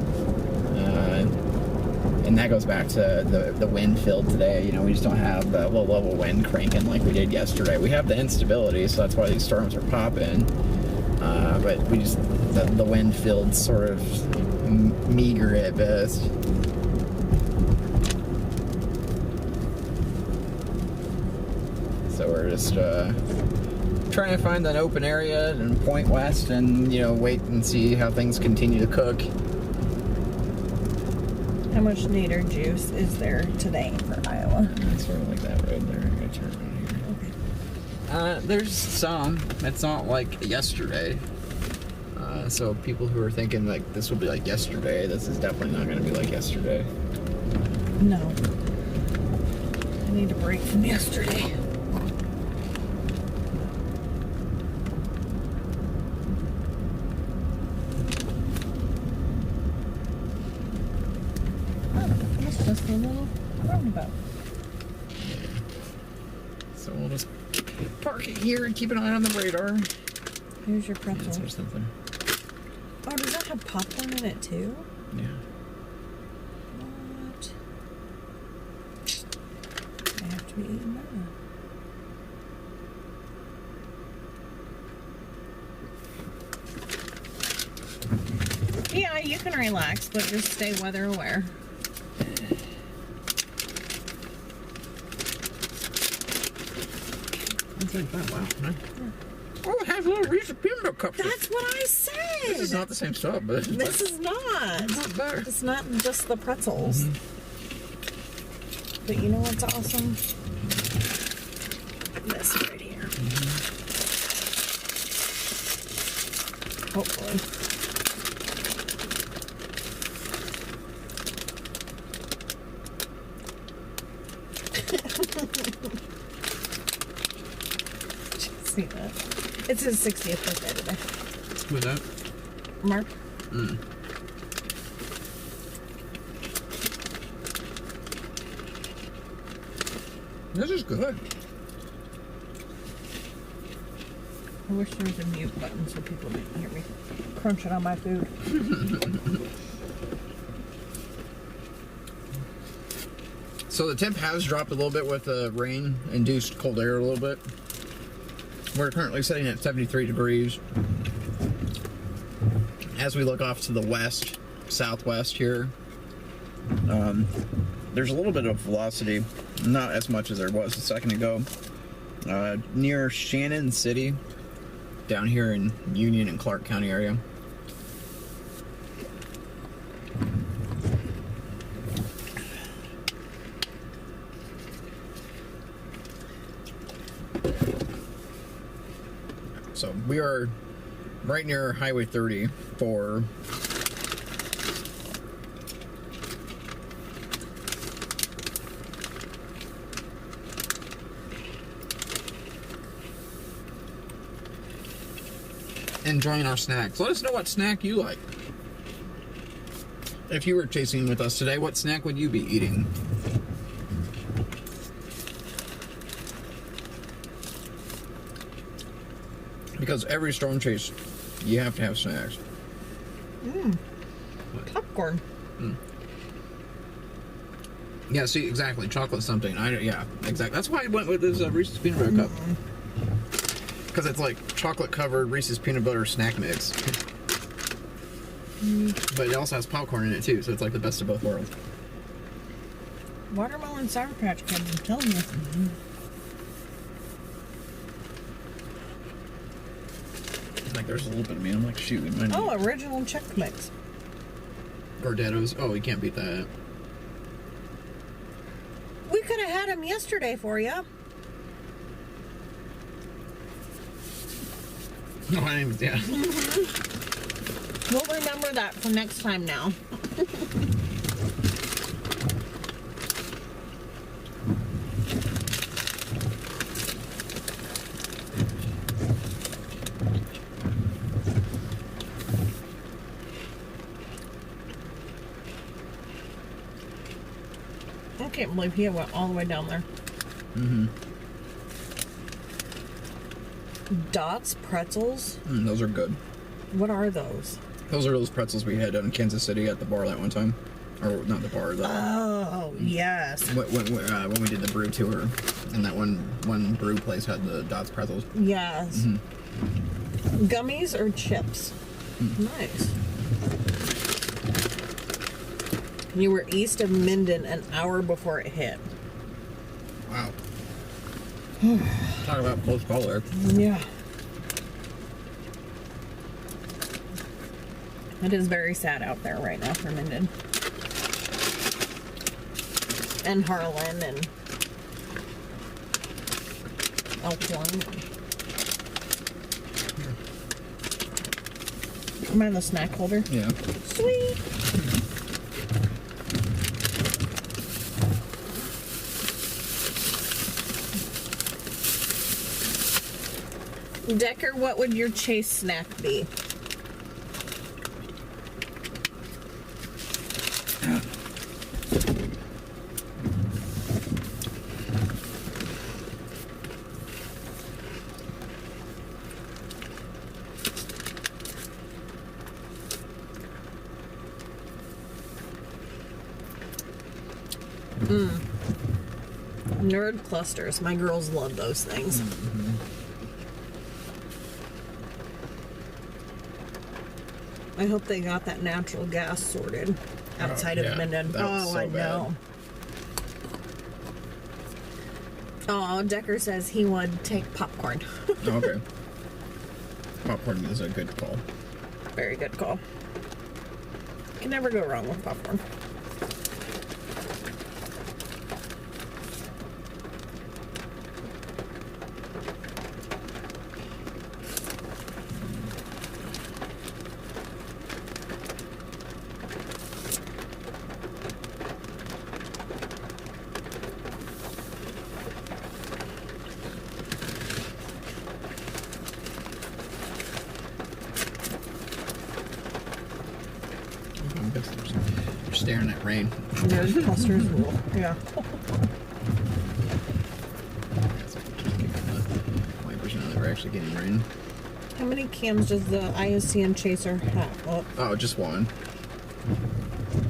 [SPEAKER 1] And that goes back to the wind field today. You know, we just don't have the low level wind cranking like we did yesterday. We have the instability, so that's why these storms are popping. But we just, the wind field's sort of meager at best. So we're just trying to find an open area and point west and, you know, wait and see how things continue to cook.
[SPEAKER 2] How much nader juice is there today for Iowa?
[SPEAKER 1] It's sort of like that road there. I'm gonna turn around here. There's some. It's not like yesterday. So people who are thinking like this will be like yesterday, this is definitely not going to be like yesterday.
[SPEAKER 2] No. I need a break from yesterday. That's just a little roundabout.
[SPEAKER 1] So we'll just park it here and keep an eye on the radar.
[SPEAKER 2] Here's your
[SPEAKER 1] Yeah,
[SPEAKER 2] pretzel.
[SPEAKER 1] there's something.
[SPEAKER 2] Oh, does that have popcorn in it too?
[SPEAKER 1] Yeah.
[SPEAKER 2] What? I have to be eating that. Yeah, you can relax, but just stay weather aware.
[SPEAKER 1] That's like that. Wow. Huh? Oh, it has a little Reese's peanut butter cup.
[SPEAKER 2] That's what I said.
[SPEAKER 1] This is not the same stuff, but
[SPEAKER 2] This is not.
[SPEAKER 1] it's not better.
[SPEAKER 2] It's not just the pretzels. But you know what's awesome? This right here. Hopefully. See that? It's his 60th birthday today.
[SPEAKER 1] Who's that?
[SPEAKER 2] Mark?
[SPEAKER 1] This is good.
[SPEAKER 2] I wish there was a mute button so people didn't hear me crunching on my food.
[SPEAKER 1] So the temp has dropped a little bit with the rain-induced cold air a little bit. We're currently sitting at 73 degrees. As we look off to the west, southwest here, there's a little bit of velocity, not as much as there was a second ago. Near Shannon City, down here in Union and Clark County area. So we are right near Highway 30 for enjoying our snacks. Let us know what snack you like. If you were chasing with us today, what snack would you be eating? Because every storm chase, you have to have snacks.
[SPEAKER 2] Popcorn.
[SPEAKER 1] Yeah, see, exactly. Chocolate something. Yeah, exactly. That's why I went with this Reese's Peanut Butter Cup. Because it's like chocolate-covered Reese's Peanut Butter snack mix. But it also has popcorn in it, too, so it's like the best of both worlds.
[SPEAKER 2] Watermelon Sour Patch Kids, I'm telling you.
[SPEAKER 1] Like, there's a little bit of me. I'm like, shoot. We might
[SPEAKER 2] Oh, original Chex Mix.
[SPEAKER 1] Gordettos. Oh, you can't beat that.
[SPEAKER 2] We could have had them yesterday for you.
[SPEAKER 1] No, I didn't even, yeah.
[SPEAKER 2] We'll remember that for next time now. I can't believe he went all the way down there. Dots pretzels?
[SPEAKER 1] Those are good.
[SPEAKER 2] What are those?
[SPEAKER 1] Those are those pretzels we had in Kansas City at the bar that one time. Or, not the bar,
[SPEAKER 2] Oh, yes.
[SPEAKER 1] when we did the brew tour. And that one brew place had the Dots pretzels.
[SPEAKER 2] Yes. Gummies or chips? Nice. You were east of Minden an hour before it hit.
[SPEAKER 1] Wow. Talk about close call there.
[SPEAKER 2] Yeah. It is very sad out there right now for Minden. And Harlan and Elkhorn. Am I in the snack holder?
[SPEAKER 1] Yeah.
[SPEAKER 2] Sweet. Decker, what would your chase snack be? Nerd clusters. My girls love those things. I hope they got that natural gas sorted outside of Minden.
[SPEAKER 1] Oh,
[SPEAKER 2] I know. Oh, Decker says he would take popcorn.
[SPEAKER 1] Okay. Popcorn is a good call.
[SPEAKER 2] Very good call. Can never go wrong with popcorn.
[SPEAKER 1] You're staring at rain.
[SPEAKER 2] Nerd clusters rule. Yeah.
[SPEAKER 1] Wipers now that we're actually getting rain.
[SPEAKER 2] How many cams does the ISCN Chaser have?
[SPEAKER 1] Oh, just one.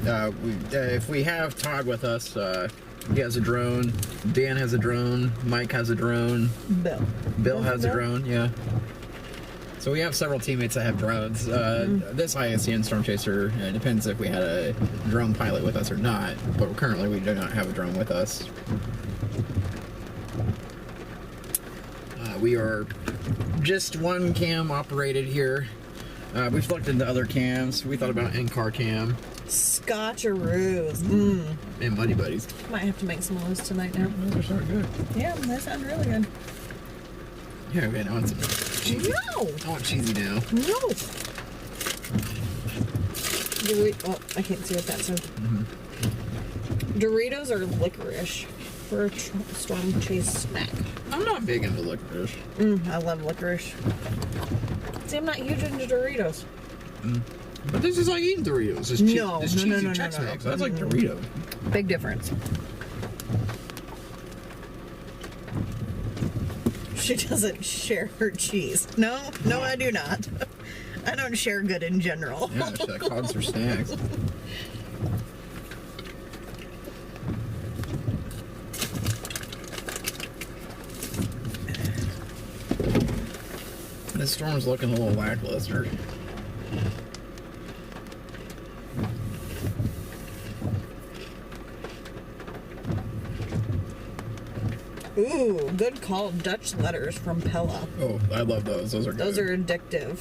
[SPEAKER 1] If we have Todd with us, he has a drone. Dan has a drone. Mike has a drone. Bill has a drone. Yeah. So we have several teammates that have drones. This ISCN Storm Chaser, it depends if we had a drone pilot with us or not, but currently we do not have a drone with us. We are just one cam operated here. We've looked into other cams. We thought about in-car cam.
[SPEAKER 2] Scotcheroos.
[SPEAKER 1] And Muddy Buddies.
[SPEAKER 2] Might have to make some of those tonight now.
[SPEAKER 1] Those are so good.
[SPEAKER 2] Yeah, they sound really good.
[SPEAKER 1] Yeah, okay, I want some cheesy.
[SPEAKER 2] No!
[SPEAKER 1] I want cheesy now.
[SPEAKER 2] No! Oh, I can't see what that says. Doritos or licorice for a storm chase snack?
[SPEAKER 1] I'm not big into licorice.
[SPEAKER 2] I love licorice. See, I'm not huge into Doritos.
[SPEAKER 1] But this is like eating Doritos. It's
[SPEAKER 2] No,
[SPEAKER 1] it's
[SPEAKER 2] no,
[SPEAKER 1] cheesy
[SPEAKER 2] no, no,
[SPEAKER 1] Chex
[SPEAKER 2] no, no.
[SPEAKER 1] Mix. That's like Dorito.
[SPEAKER 2] Big difference. She doesn't share her cheese. No, I do not. I don't share good in general.
[SPEAKER 1] Yeah, it's like hogs or snacks. This storm's looking a little lackluster.
[SPEAKER 2] Ooh, good call. Dutch letters from Pella.
[SPEAKER 1] Oh, I love those. Those are good.
[SPEAKER 2] Those are addictive.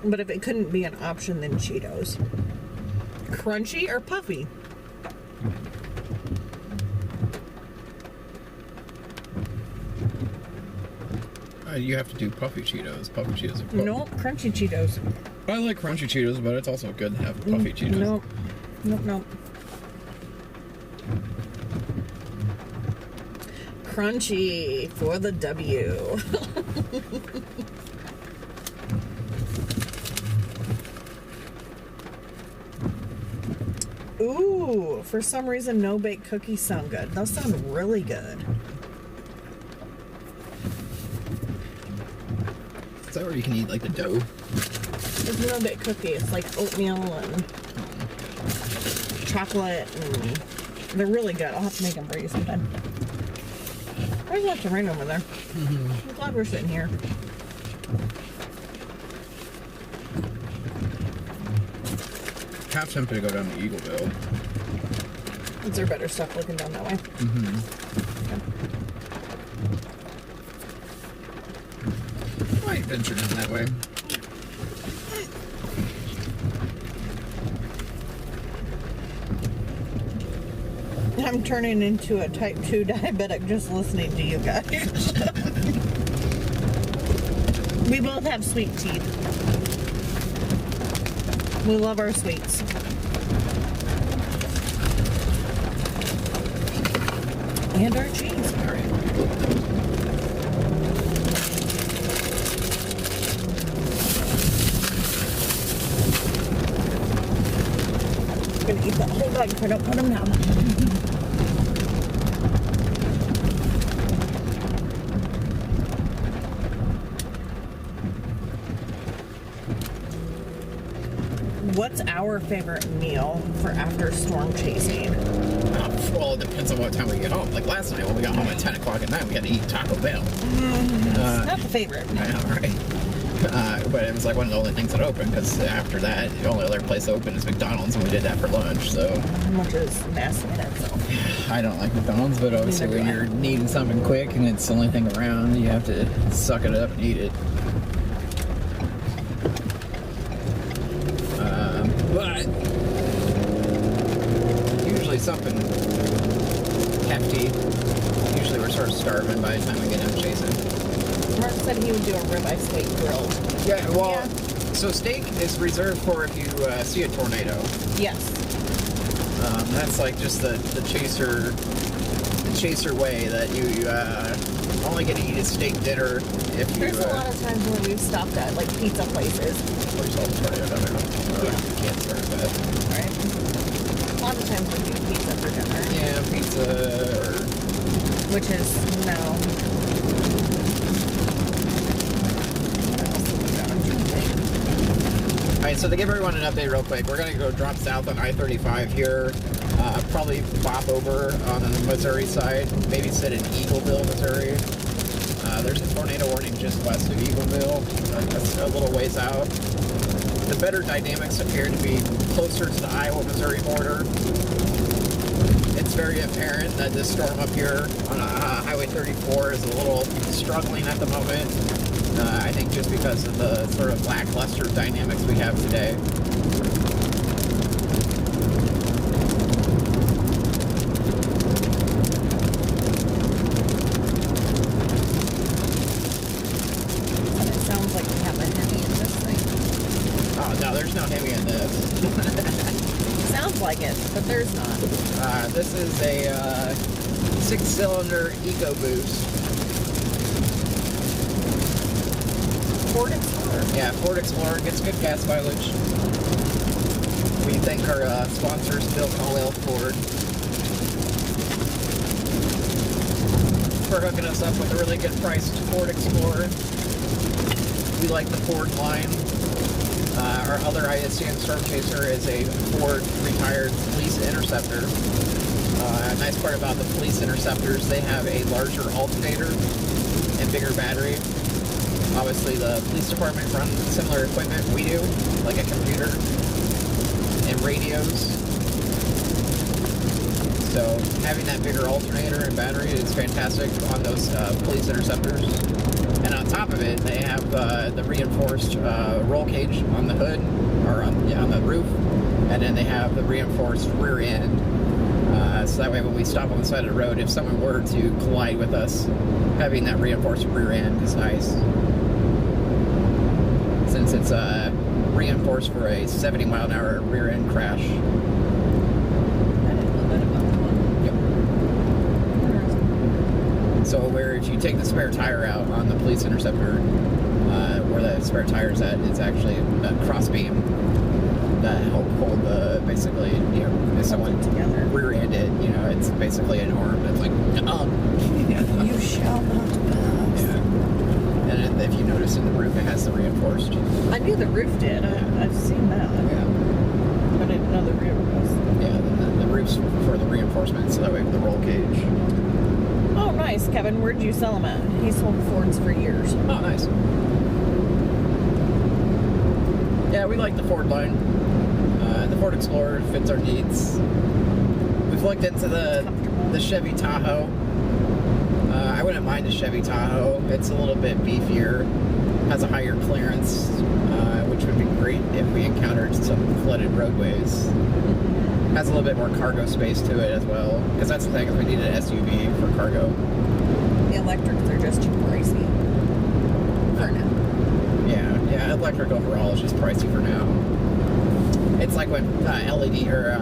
[SPEAKER 2] But if it couldn't be an option, then Cheetos. Crunchy or puffy?
[SPEAKER 1] You have to do puffy Cheetos. Puffy Cheetos are puffy.
[SPEAKER 2] Nope, crunchy Cheetos.
[SPEAKER 1] I like crunchy Cheetos, but it's also good to have puffy Cheetos.
[SPEAKER 2] Nope. Crunchy for the W. Ooh, for some reason, no bake cookies sound good. Those sound really good.
[SPEAKER 1] Is that where you can eat like the dough?
[SPEAKER 2] It's no bake cookie. It's like oatmeal and chocolate, and they're really good. I'll have to make them for you sometime. There's lots of rain over there. I'm glad we're sitting here.
[SPEAKER 1] Half tempted to go down to Eagleville.
[SPEAKER 2] Is there better stuff looking down that way?
[SPEAKER 1] Might venture down that way.
[SPEAKER 2] I'm turning into a type 2 diabetic just listening to you guys. We both have sweet teeth. We love our sweets. And our cheese.
[SPEAKER 1] All right.
[SPEAKER 2] I'm gonna eat that whole bag if I don't put them down. What's our favorite meal for after storm chasing?
[SPEAKER 1] Well, it depends on what time we get home. Like last night when we got home at 10 o'clock at night, we had to eat Taco Bell.
[SPEAKER 2] Not the favorite.
[SPEAKER 1] I know, right? But it was like one of the only things that opened, because after that, the only other place open is McDonald's, and we did that for lunch, so...
[SPEAKER 2] Which is nasty in itself.
[SPEAKER 1] I don't like McDonald's, but obviously when you're needing something quick and it's the only thing around, you have to suck it up and eat it. But usually something hefty. Usually we're sort of starving by the time we get done chasing.
[SPEAKER 2] Mark said he would do a ribeye steak grilled.
[SPEAKER 1] Yeah, well, so steak is reserved for if you see a tornado.
[SPEAKER 2] Yes.
[SPEAKER 1] That's like just the chaser way that you only get to eat a steak dinner if you...
[SPEAKER 2] There's a lot of times where we've stopped at like pizza places.
[SPEAKER 1] There's all the tornado down there.
[SPEAKER 2] Yeah.
[SPEAKER 1] You can't start that.
[SPEAKER 2] Right. A lot of times we do pizza for dinner.
[SPEAKER 1] Yeah, pizza or...
[SPEAKER 2] Which is, no.
[SPEAKER 1] Alright, so to give everyone an update real quick, we're going to go drop south on I-35 here. Probably bop over on the Missouri side, maybe sit in Eagleville, Missouri. There's a tornado warning just west of Eagleville. That's a little ways out. The better dynamics appear to be closer to the Iowa-Missouri border. It's very apparent that this storm up here on Highway 34 is a little struggling at the moment. I think just because of the sort of lackluster dynamics we have today.
[SPEAKER 2] And it sounds like we have a Hemi in this thing.
[SPEAKER 1] Oh, no, there's no Hemi in this.
[SPEAKER 2] Sounds like it, but there's not.
[SPEAKER 1] This is a 6-cylinder EcoBoost.
[SPEAKER 2] Ford Explorer.
[SPEAKER 1] Yeah, Ford Explorer gets good gas mileage. We thank our sponsors, Bill Caldwell Ford, for hooking us up with a really good priced Ford Explorer. We like the Ford line. Our other ISCN Storm Chaser is a Ford retired Police Interceptor. A nice part about the Police Interceptors, they have a larger alternator and bigger battery. Obviously, the police department runs similar equipment we do, like a computer and radios. So having that bigger alternator and battery is fantastic on those Police Interceptors. And on top of it, they have the reinforced roll cage on the hood, or on the roof, and then they have the reinforced rear end. So that way when we stop on the side of the road, if someone were to collide with us, having that reinforced rear end is nice. Since it's reinforced for a 70-mile-an-hour rear end crash.
[SPEAKER 2] I didn't know that about that one.
[SPEAKER 1] Yep. So where if you take the spare tire out on the Police Interceptor, where the spare tire is at, it's actually a cross beam that help hold the, basically, you know, if someone
[SPEAKER 2] together.
[SPEAKER 1] rear-ended, you know, it's basically an arm that's like,
[SPEAKER 2] You shall not pass.
[SPEAKER 1] yeah. And if you notice in the roof, it has the reinforced.
[SPEAKER 2] I knew the roof did. I've seen that.
[SPEAKER 1] Yeah.
[SPEAKER 2] I didn't know the rear was.
[SPEAKER 1] Yeah, the roof's for the reinforcement, so that way for the roll cage.
[SPEAKER 2] Oh, nice, Kevin. Where'd you sell them at? He sold Fords for years.
[SPEAKER 1] Oh, nice. Yeah, we like the Ford line. The Ford Explorer fits our needs. We've looked into the Chevy Tahoe. I wouldn't mind the Chevy Tahoe. It's a little bit beefier, has a higher clearance, which would be great if we encountered some flooded roadways. Has a little bit more cargo space to it as well, because that's the thing, is we need an SUV for cargo.
[SPEAKER 2] The electrics are just too pricey for now.
[SPEAKER 1] Yeah, electric overall is just pricey for now. It's like when LED or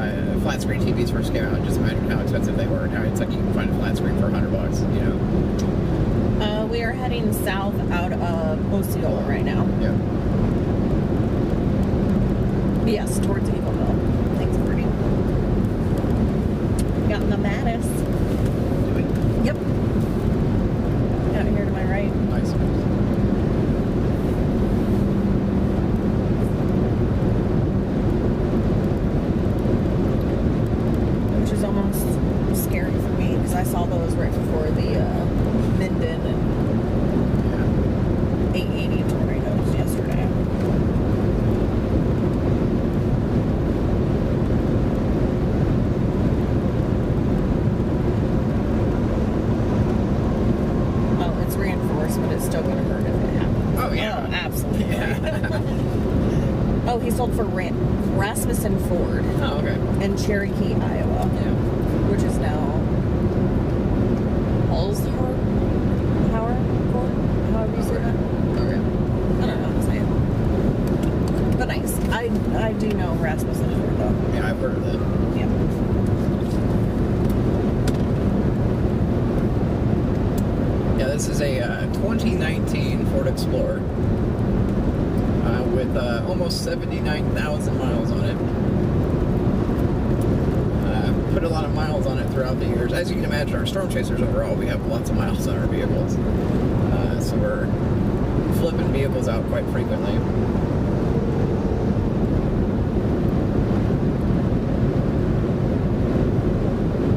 [SPEAKER 1] flat screen TVs first came out. Just imagine how expensive they were. Now it's like you can find a flat screen for $100, you know.
[SPEAKER 2] We are heading south out of Osceola right now.
[SPEAKER 1] Yeah.
[SPEAKER 2] Yes, towards Eagleville. Thanks, Birdie. Got in the Mattis.
[SPEAKER 1] Do it.
[SPEAKER 2] Yep. Out here to my right.
[SPEAKER 1] Nice.
[SPEAKER 2] Which is almost scary for me because I saw those right before the Minden and 880 tornadoes yesterday. Oh, it's reinforced, but it's still going to hurt if it happens.
[SPEAKER 1] Oh, yeah.
[SPEAKER 2] Oh, absolutely.
[SPEAKER 1] Yeah.
[SPEAKER 2] Oh, he sold for Rasmussen Ford
[SPEAKER 1] Oh, okay.
[SPEAKER 2] in Cherokee, Iowa,
[SPEAKER 1] Yeah.
[SPEAKER 2] which is now However you say that.
[SPEAKER 1] Okay.
[SPEAKER 2] I don't know how to say it. But nice. I do know Rasmussen Ford though.
[SPEAKER 1] Yeah, I've heard of that.
[SPEAKER 2] Yeah.
[SPEAKER 1] Yeah, this is a 2019 Ford Explorer with almost 79,000 miles on it. Put a lot of miles on it throughout the years. As you can imagine, our Storm Chasers overall, we have lots of miles on our vehicles. So we're flipping vehicles out quite frequently.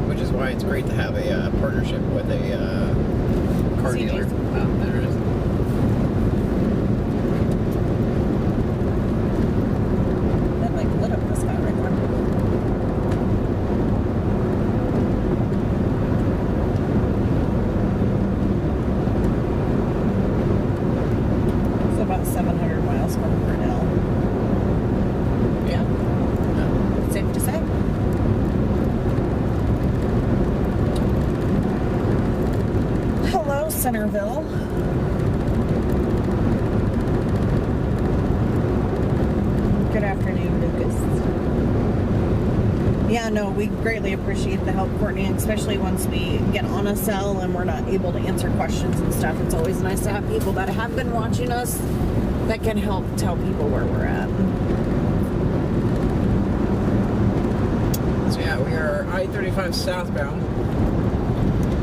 [SPEAKER 1] Which is why it's great to have a partnership with a car dealer. Oh, there it is.
[SPEAKER 2] That like lit up the sky right there. It's about 700 miles from Grinnell. Yeah. Safe to say. Hello, Centerville. Good afternoon, Lucas. Yeah, no, we greatly appreciate the help, Courtney, especially once we get on a cell and we're not able to answer questions and stuff. It's always nice to have people that have been watching us that can help tell people where we're at.
[SPEAKER 1] So yeah, we are I-35 southbound,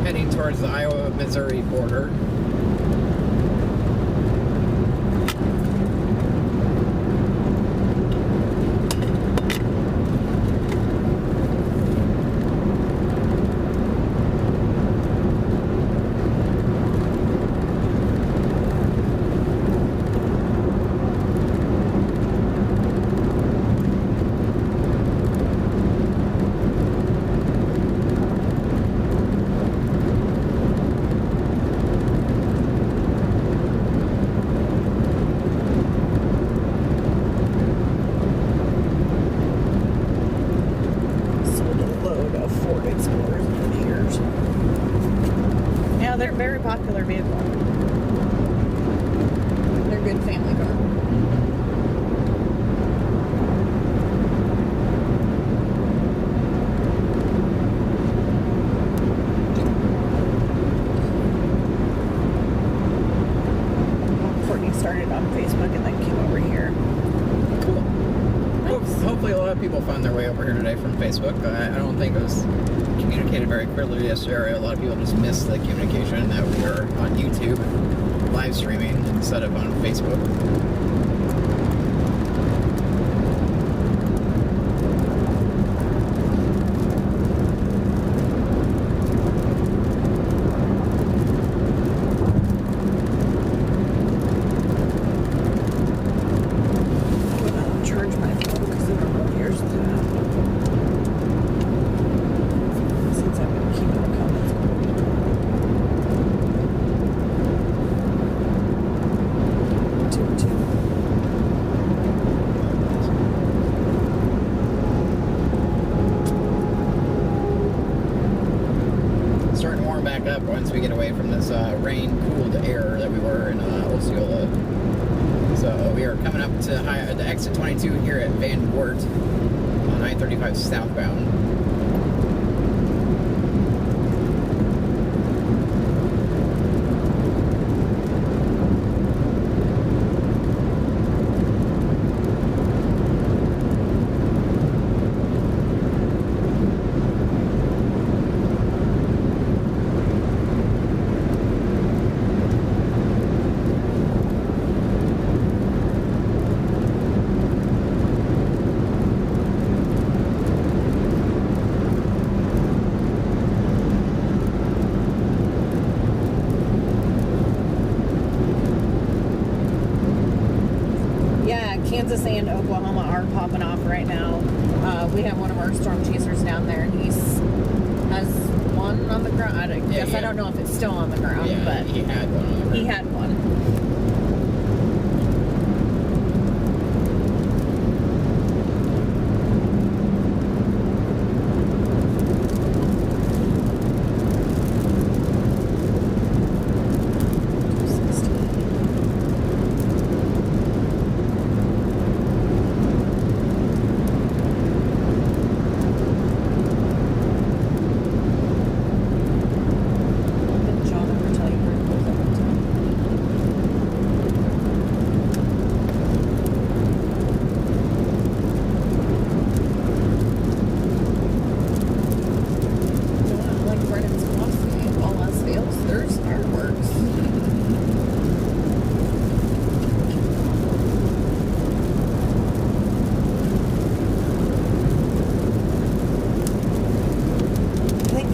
[SPEAKER 1] heading towards the Iowa-Missouri border.
[SPEAKER 2] They're a very popular vehicle. They're a good family car. Courtney started on Facebook and then came over here.
[SPEAKER 1] Cool.
[SPEAKER 2] Nice.
[SPEAKER 1] Hopefully a lot of people found their way over here today from Facebook. I don't think it was communicated very clearly yesterday. A lot of people just missed the communication that we were on YouTube live streaming instead of on Facebook. Up once we get away from this rain-cooled air that we were in Osceola. So we are coming up to the exit 22 here at Van Wert on I-35 southbound.
[SPEAKER 2] Kansas and Oklahoma are popping off right now. We have one of our storm chasers down there, and has one on the ground. I guess I don't know if it's still on the ground, but
[SPEAKER 1] he had one on the ground.
[SPEAKER 2] He had one.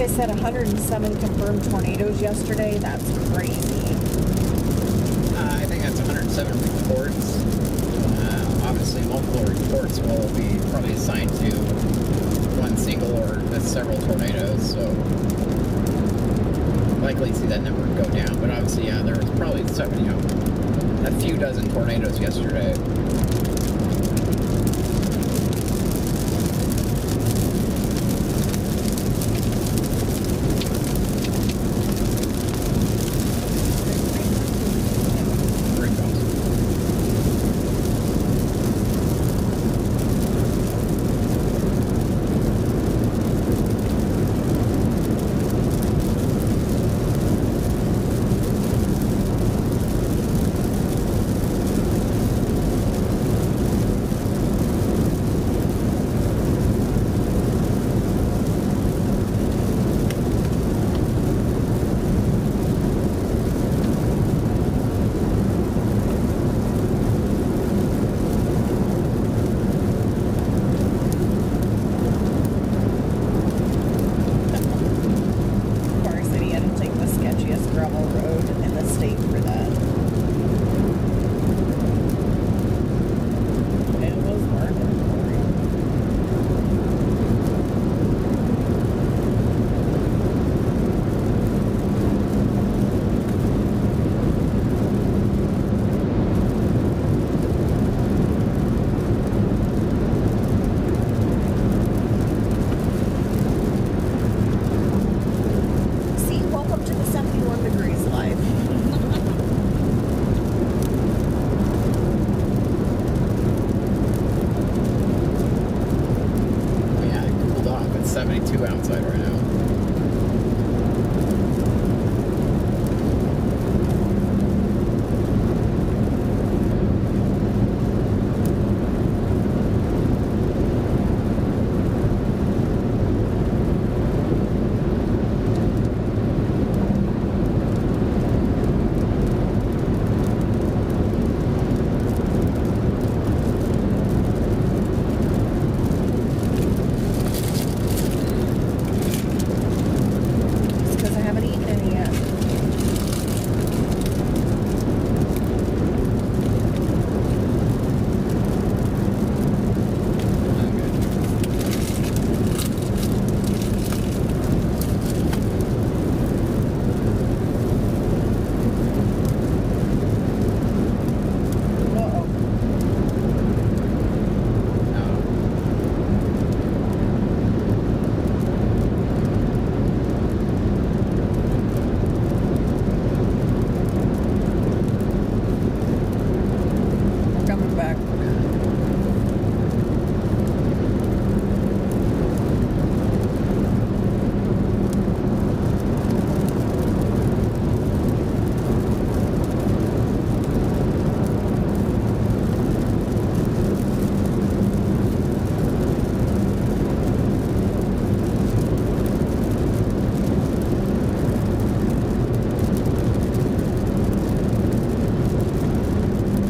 [SPEAKER 2] Said 107 confirmed tornadoes yesterday. That's crazy.
[SPEAKER 1] I think that's 107 reports. Obviously, multiple reports will be probably assigned to one single or several tornadoes, so likely to see that number go down. But obviously, yeah, there was probably a few dozen tornadoes yesterday. 22 outside right now.
[SPEAKER 2] It's because I haven't eaten any yet. Uh-oh. We're coming back.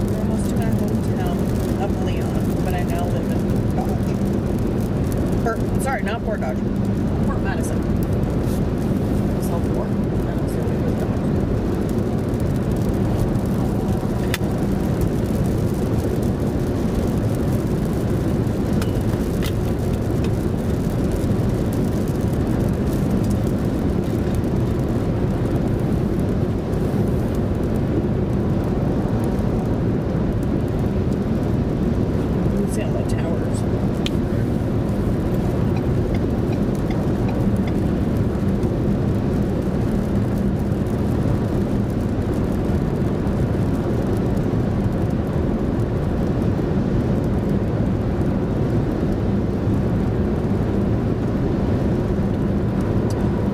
[SPEAKER 2] We're almost to my hometown of Leon, but I now live in Dodge. Sorry, not Port Dodge. Port Madison. Southport. I also live in Dodge. You can see all the towers.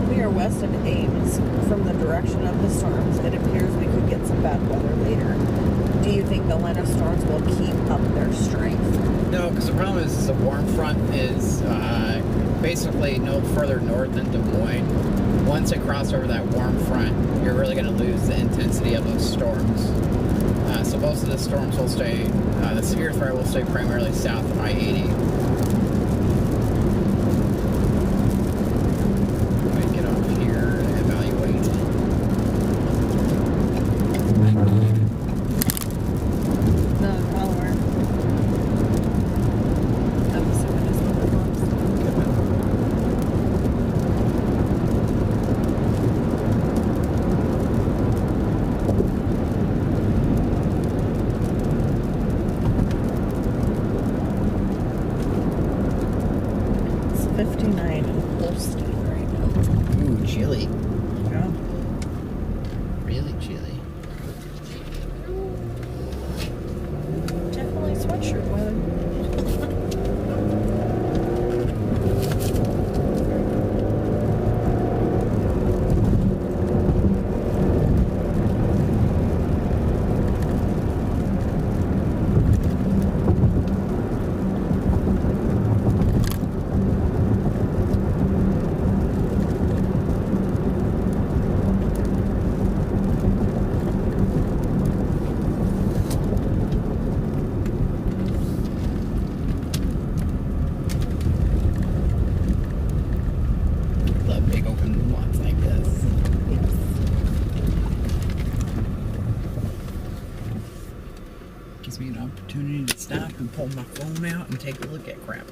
[SPEAKER 2] We are west of Ames. From the direction of the storms, it appears we could get some bad weather later. Do you think the line of storms will keep up their strength?
[SPEAKER 1] No, because the problem is the warm front is basically no further north than Des Moines. Once it crosses over that warm front, you're really going to lose the intensity of those storms. So most of the storms will stay, the severe threat will stay primarily south of I-80. Might get off here and evaluate.
[SPEAKER 2] No, follower. I'm assuming it's the box. It's 59 in Holstein right now.
[SPEAKER 1] Ooh, chilly.
[SPEAKER 2] Yeah.
[SPEAKER 1] Really chilly.
[SPEAKER 2] Definitely sweatshirt weather.
[SPEAKER 1] Love big open lots like this.
[SPEAKER 2] Yes.
[SPEAKER 1] Gives me an opportunity to stop and pull my phone out and take a look at crap.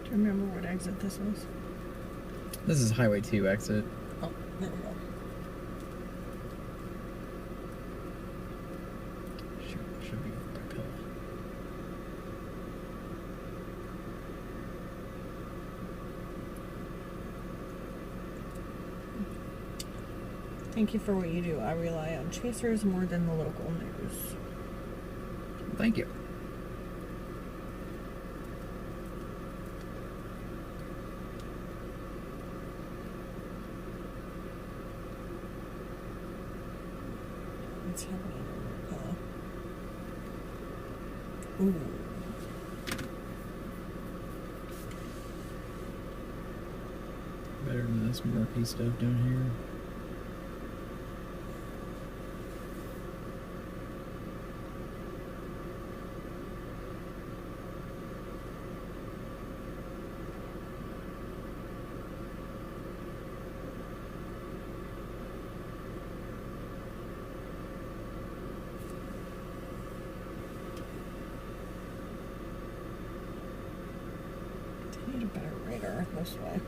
[SPEAKER 2] Do you remember what exit this was?
[SPEAKER 1] This is Highway 2 exit.
[SPEAKER 2] Oh, there we go.
[SPEAKER 1] Should be by pillow.
[SPEAKER 2] Thank you for what you do. I rely on chasers more than the local news.
[SPEAKER 1] Thank you.
[SPEAKER 2] What's happening over pillow? Ooh.
[SPEAKER 1] Better than this murky stuff down here.
[SPEAKER 2] I need a better radar this way.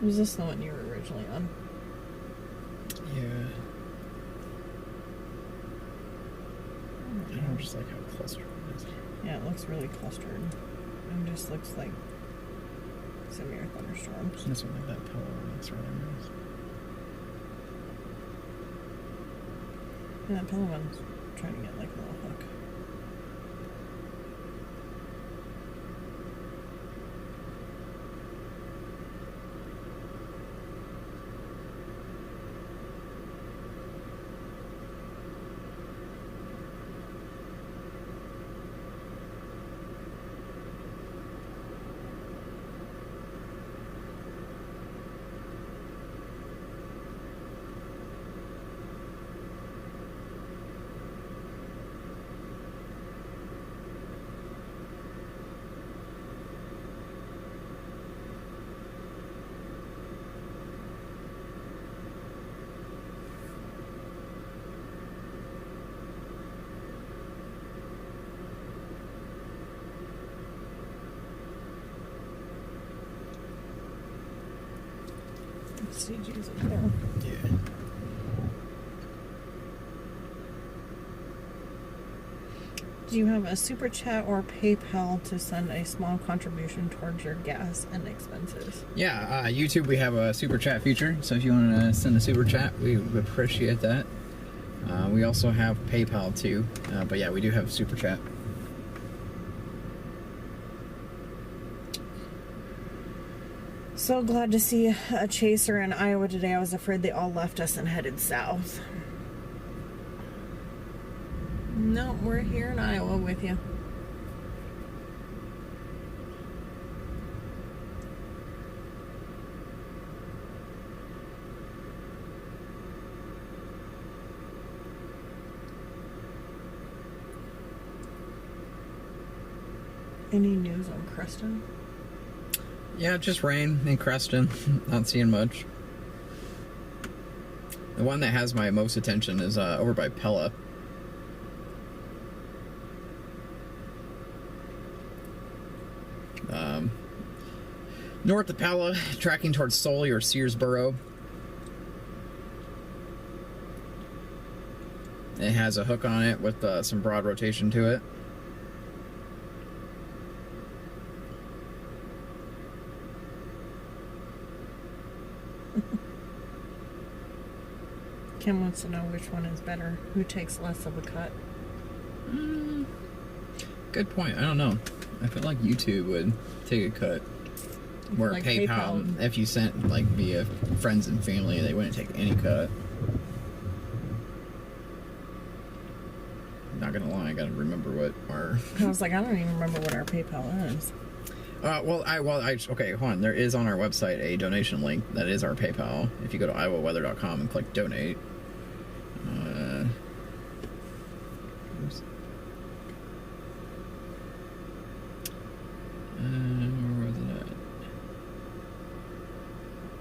[SPEAKER 2] Was this the one you were originally on?
[SPEAKER 1] Yeah. I don't just like how clustered it is.
[SPEAKER 2] Yeah, it looks really clustered. It just looks like severe thunderstorms.
[SPEAKER 1] This one like that pillow that's right there.
[SPEAKER 2] And that pillow one's trying to get like a little hook. CG's up there.
[SPEAKER 1] Yeah.
[SPEAKER 2] Do you have a super chat or PayPal to send a small contribution towards your gas and expenses?
[SPEAKER 1] Yeah, YouTube, we have a super chat feature, so if you want to send a super chat, we would appreciate that. We also have PayPal too, but yeah, we do have super chat.
[SPEAKER 2] So glad to see a chaser in Iowa today. I was afraid they all left us and headed south. No, we're here in Iowa with you. Any news on Creston?
[SPEAKER 1] Yeah, just rain in Creston. Not seeing much. The one that has my most attention is over by Pella. North of Pella, tracking towards Sully or Searsboro. It has a hook on it with some broad rotation to it.
[SPEAKER 2] Kim wants to know which one is better. Who takes less of a cut?
[SPEAKER 1] Good point. I don't know. I feel like YouTube would take a cut. Where
[SPEAKER 2] Like
[SPEAKER 1] PayPal, if you sent like via friends and family, they wouldn't take any cut. Not gonna lie, I gotta remember what our.
[SPEAKER 2] I was like, I don't even remember what our PayPal is.
[SPEAKER 1] Okay, hold on. There is on our website a donation link that is our PayPal. If you go to iowaweather.com and click donate. Oops.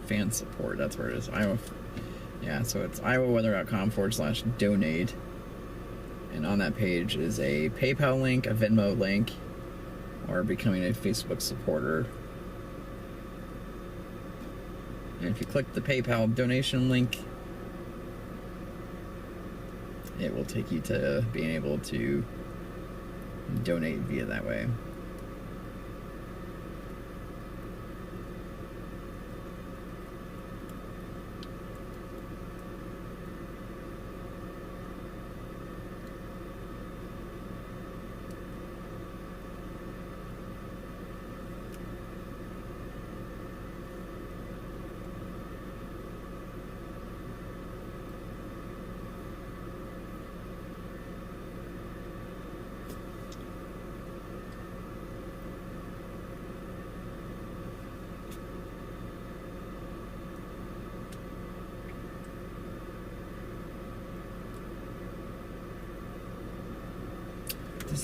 [SPEAKER 1] fan support. That's where it is. Iowa. Yeah, so it's iowaweather.com/donate. And on that page is a PayPal link, a Venmo link, or becoming a Facebook supporter. And if you click the PayPal donation link, it will take you to being able to donate via that way.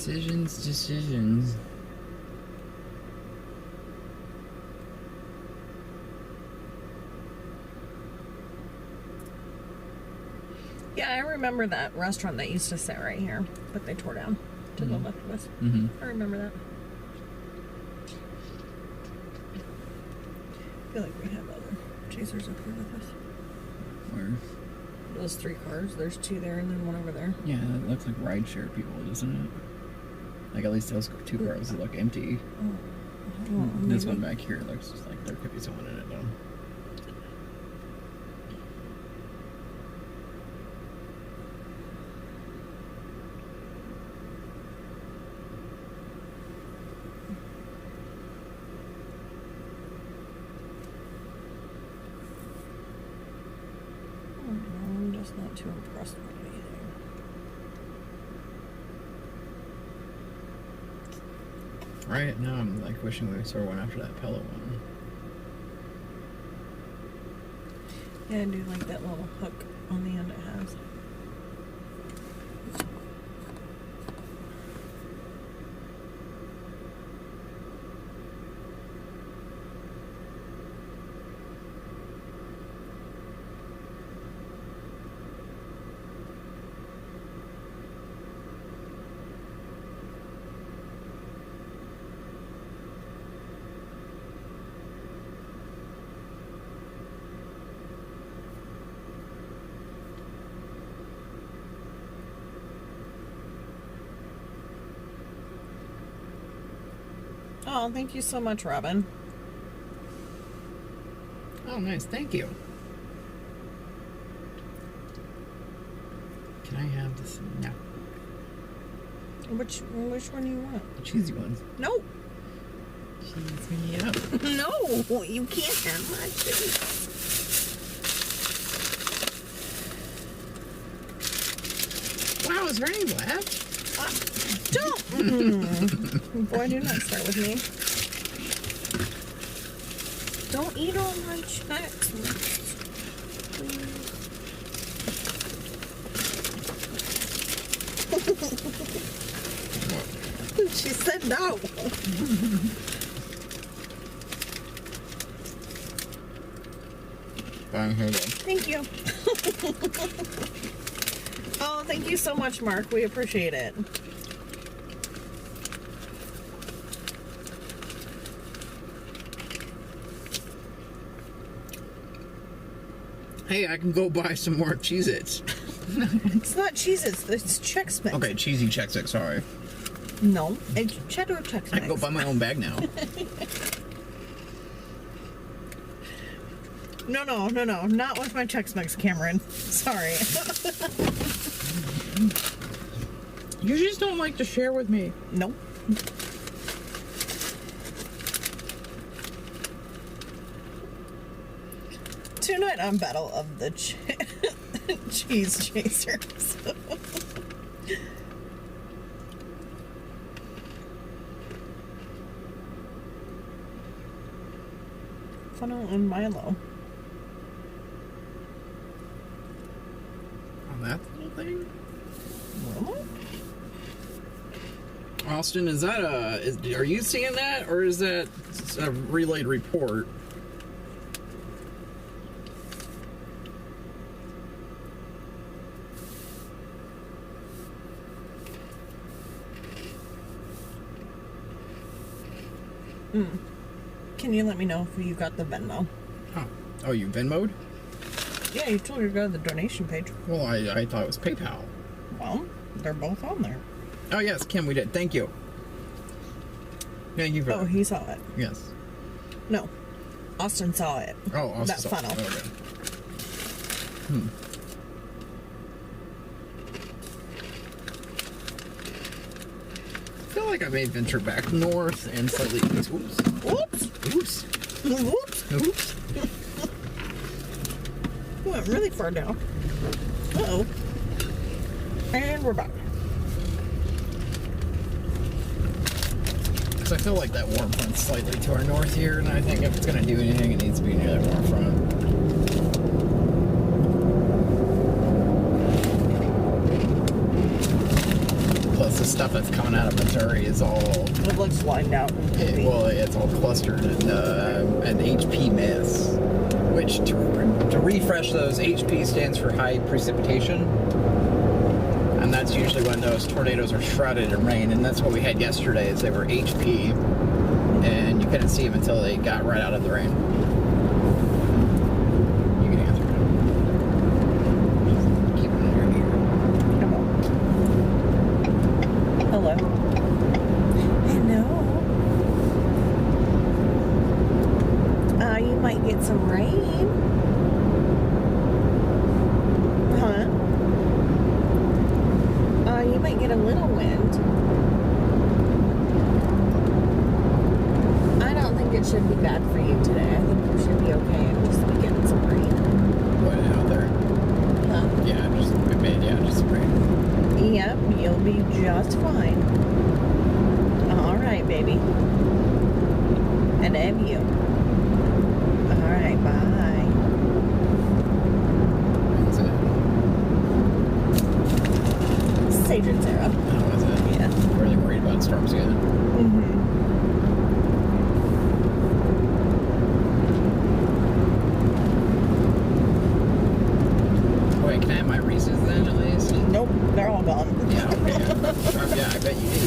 [SPEAKER 1] Decisions.
[SPEAKER 2] Yeah, I remember that restaurant that used to sit right here, but they tore down to the left of us.
[SPEAKER 1] Mm-hmm.
[SPEAKER 2] I remember that. I feel like we have other chasers up here with us.
[SPEAKER 1] Where?
[SPEAKER 2] Those 3 cars. There's 2 there and then one over there.
[SPEAKER 1] Yeah, that looks like rideshare people, doesn't it? Like at least those 2 cars look empty.
[SPEAKER 2] Oh,
[SPEAKER 1] This
[SPEAKER 2] maybe.
[SPEAKER 1] one back here looks just like there could be someone in it though.
[SPEAKER 2] I'm just not too impressed with anything.
[SPEAKER 1] Right now I'm like wishing we sort of went after that pellet one.
[SPEAKER 2] Yeah, I do like that little hook on the end it has. Oh, thank you so much, Robin.
[SPEAKER 1] Oh, nice. Thank you. Can I have this? No.
[SPEAKER 2] Which one do you want?
[SPEAKER 1] The cheesy ones.
[SPEAKER 2] No.
[SPEAKER 1] Cheese me up.
[SPEAKER 2] No, you can't have my cheese.
[SPEAKER 1] Wow, is there any left?
[SPEAKER 2] Don't. Boy, do not start with me. Don't eat all my checks. She said no.
[SPEAKER 1] Fine, here you go.
[SPEAKER 2] Thank you. Oh, thank you so much, Mark. We appreciate it.
[SPEAKER 1] Hey, I can go buy some more Cheez-Its.
[SPEAKER 2] It's not Cheez-Its, it's Chex Mix.
[SPEAKER 1] Okay, cheesy Chex-Its, sorry.
[SPEAKER 2] No, it's cheddar Chex Mix.
[SPEAKER 1] I can go buy my own bag now.
[SPEAKER 2] No, not with my Chex Mix, Cameron. Sorry.
[SPEAKER 1] You just don't like to share with me.
[SPEAKER 2] Nope. Tonight on Battle of the Cheese Chasers. Funnel and Milo.
[SPEAKER 1] Oh, that little thing?
[SPEAKER 2] What?
[SPEAKER 1] Austin, is that are you seeing that, or is that a relayed report?
[SPEAKER 2] Can you let me know if you got the Venmo?
[SPEAKER 1] Oh, you Venmo'd?
[SPEAKER 2] Yeah, you told her to go to the donation page.
[SPEAKER 1] Well, I thought it was PayPal.
[SPEAKER 2] Well, they're both on there.
[SPEAKER 1] Oh, yes, Kim, we did. Thank you. Thank you for
[SPEAKER 2] Oh, he saw it.
[SPEAKER 1] Yes.
[SPEAKER 2] No. Austin saw it.
[SPEAKER 1] Oh, Austin
[SPEAKER 2] that
[SPEAKER 1] saw
[SPEAKER 2] funnel.
[SPEAKER 1] it. Okay. I feel like I may venture back north and slightly east. Oops.
[SPEAKER 2] Whoops.
[SPEAKER 1] Oops.
[SPEAKER 2] Whoops.
[SPEAKER 1] Oops.
[SPEAKER 2] We went really far down. Uh-oh. And we're back.
[SPEAKER 1] Because I feel like that warm front's slightly to our north here, and I think if it's going to do anything, it needs to be near that warm front. Plus, the stuff that's coming out of Missouri is all...
[SPEAKER 2] It looks lined out and poopy.
[SPEAKER 1] Well, it's all clustered in an HP mess. Which, to refresh those, HP stands for high precipitation. And that's usually when those tornadoes are shrouded in rain. And that's what we had yesterday, is they were HP. And you couldn't see them until they got right out of the rain. You can answer it. Just keep it in your ear.
[SPEAKER 2] Come on. Hello. Hello. You might get some rain. Huh? You might get a little wind. I don't think it should be bad for you today. I think you should be okay and just be getting some rain.
[SPEAKER 1] What, out there?
[SPEAKER 2] Huh?
[SPEAKER 1] Yeah, just rain.
[SPEAKER 2] Yep, you'll be just fine. All right, baby. I love you. All right, bye.
[SPEAKER 1] That's it.
[SPEAKER 2] Sage and Sarah.
[SPEAKER 1] Oh, is it?
[SPEAKER 2] Yeah.
[SPEAKER 1] Really worried about storms again.
[SPEAKER 2] Mm-hmm.
[SPEAKER 1] Wait, can I have my Reese's then, at least?
[SPEAKER 2] Nope, they're all gone.
[SPEAKER 1] Yeah, okay. Yeah, I bet you did.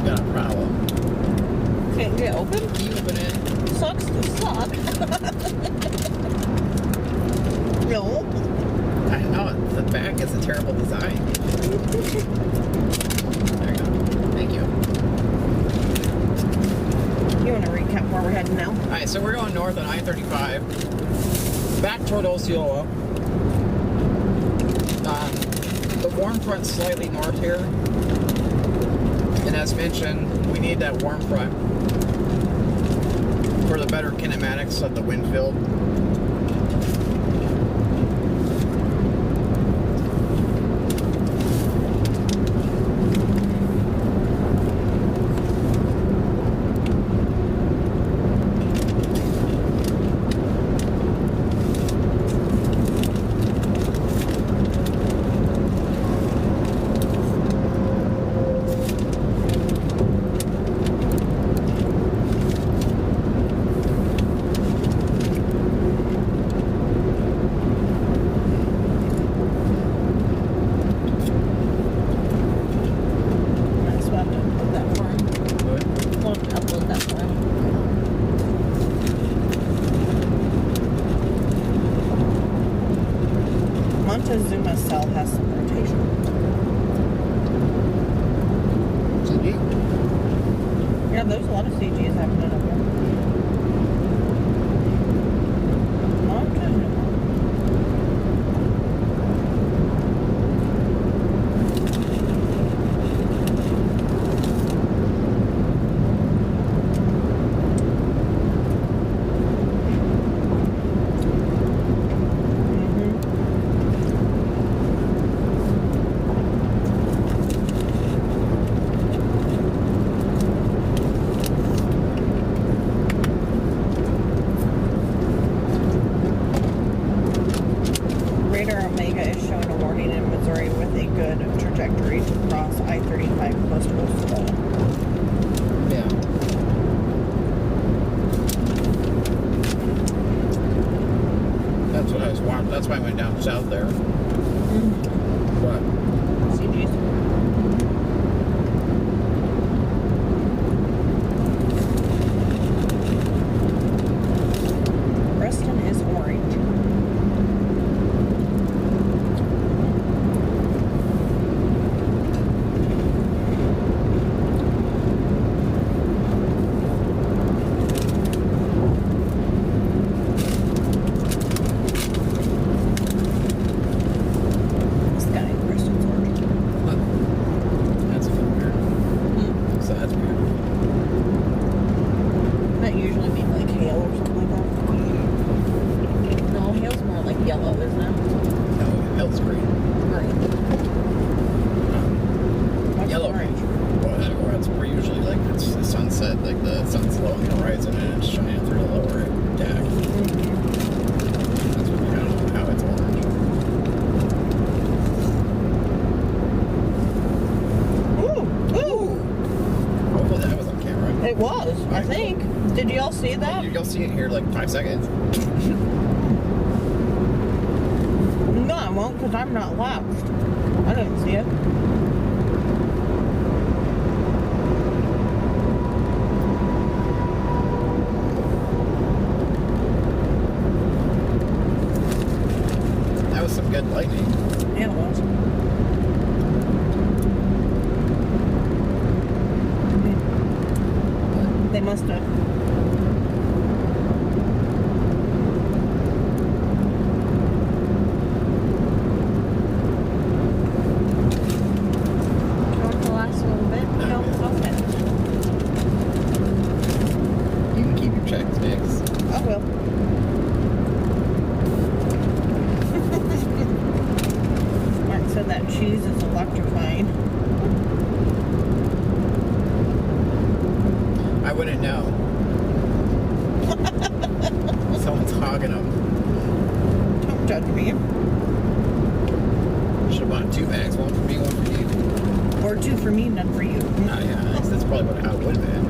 [SPEAKER 1] Got a problem.
[SPEAKER 2] Can't get open?
[SPEAKER 1] Can you open it?
[SPEAKER 2] Sucks to suck. No.
[SPEAKER 1] I know, the back is a terrible design. There you go. Thank you.
[SPEAKER 2] You want to recap where we're heading now?
[SPEAKER 1] Alright, so we're going north on I-35. Back toward Osceola. The warm front's slightly north here. And as mentioned, we need that warm front for the better kinematics of the wind field.
[SPEAKER 2] Nice one to put that for him. We'll have to upload that for him. Montezuma cell has some rotation. Yeah, there's a lot of CGs happening up here. Montezuma. Radar Omega is showing a warning in Missouri with a good trajectory to cross I-35 close to Osceola.
[SPEAKER 1] Yeah. out there. What?
[SPEAKER 2] CDs. Preston is orange. This guy, Preston's orange.
[SPEAKER 1] That's a bit weird. So that's weird.
[SPEAKER 2] That usually means like hail or something like that. No, hail's more like yellow, isn't it?
[SPEAKER 1] No, hell's green.
[SPEAKER 2] Green. What's
[SPEAKER 1] Yellow.
[SPEAKER 2] orange?
[SPEAKER 1] Well, that's where usually like it's the sunset, like the sun's low on the horizon and it's shining through the lower deck. That's what kind of how it's orange.
[SPEAKER 2] Ooh, ooh.
[SPEAKER 1] Hopefully that was on camera.
[SPEAKER 2] It was, I think. Did you all see that?
[SPEAKER 1] You'll see it here like 5 seconds.
[SPEAKER 2] No, I won't, because I'm not left. I didn't see it.
[SPEAKER 1] That was some good lightning.
[SPEAKER 2] Yeah, it was. They must have. Want to last a little bit? No, okay.
[SPEAKER 1] You can keep your checks mixed.
[SPEAKER 2] I will. Mark said that cheese is electrifying.
[SPEAKER 1] I wouldn't know. Someone's hogging them.
[SPEAKER 2] Don't judge me.
[SPEAKER 1] Should have bought 2 bags, one for me, one for you.
[SPEAKER 2] Or 2 for me, none for you.
[SPEAKER 1] Oh yeah, that's probably how it would have been.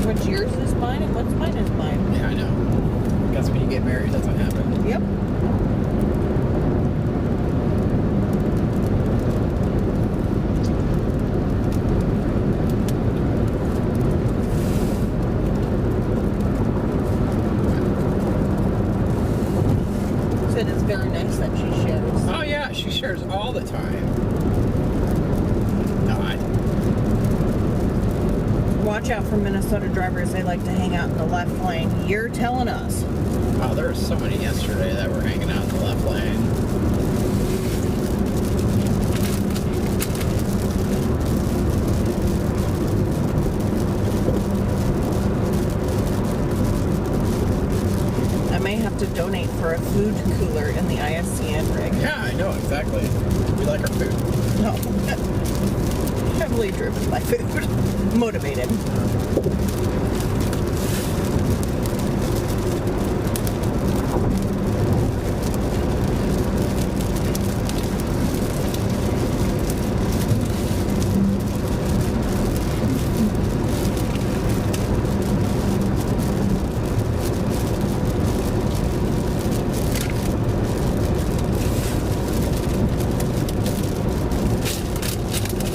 [SPEAKER 2] What's yours is mine and what's mine is mine.
[SPEAKER 1] Yeah, I know. Guess when you get married, that's what happens.
[SPEAKER 2] Yep. Said it's very nice that she shares.
[SPEAKER 1] Oh yeah, she shares all the time. No,
[SPEAKER 2] Watch out for Minnesota drivers. They like to hang out in the left lane. You're telling us.
[SPEAKER 1] wow, there were so many yesterday that were hanging out in the left lane.
[SPEAKER 2] I may have to donate for a food cooler in the ISCN rig.
[SPEAKER 1] Yeah, I know, exactly. We like our food.
[SPEAKER 2] No. Heavily driven by food. Motivated.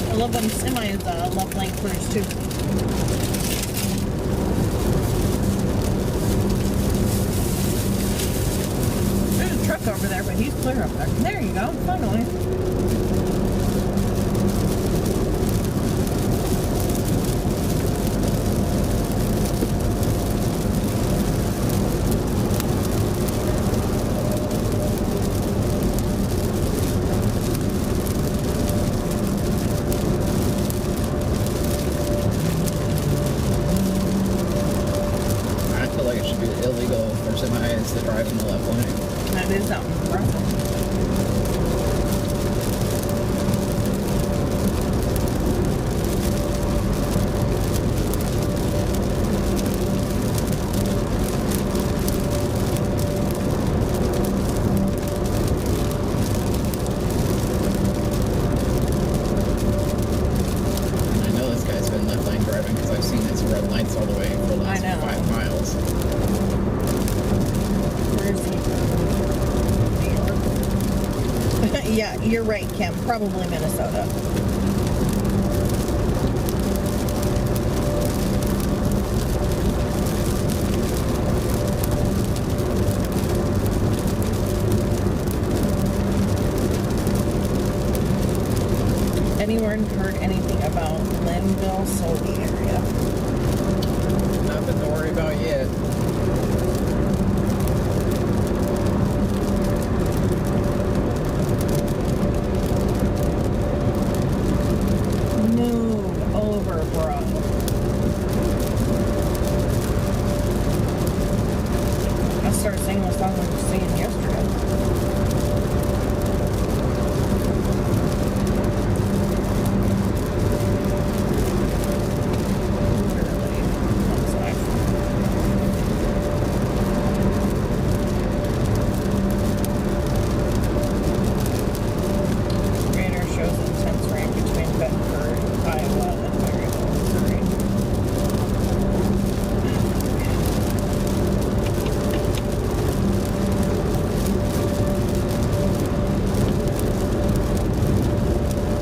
[SPEAKER 2] I love them semis, left lane clears too. There's a truck over there, but he's clear up there. There you go, finally.
[SPEAKER 1] I feel like it should be illegal for semis to drive in the left lane.
[SPEAKER 2] That is something rough.
[SPEAKER 1] I know
[SPEAKER 2] Yeah, you're right, Kim. Probably Minnesota. Anyone heard anything about Linville, Solby area?
[SPEAKER 1] Nothing to worry about yet.
[SPEAKER 2] Move over, bro. I started singing the song I was singing yesterday. Radar shows intense rain between Bedford, Iowa, and Maryville, Missouri.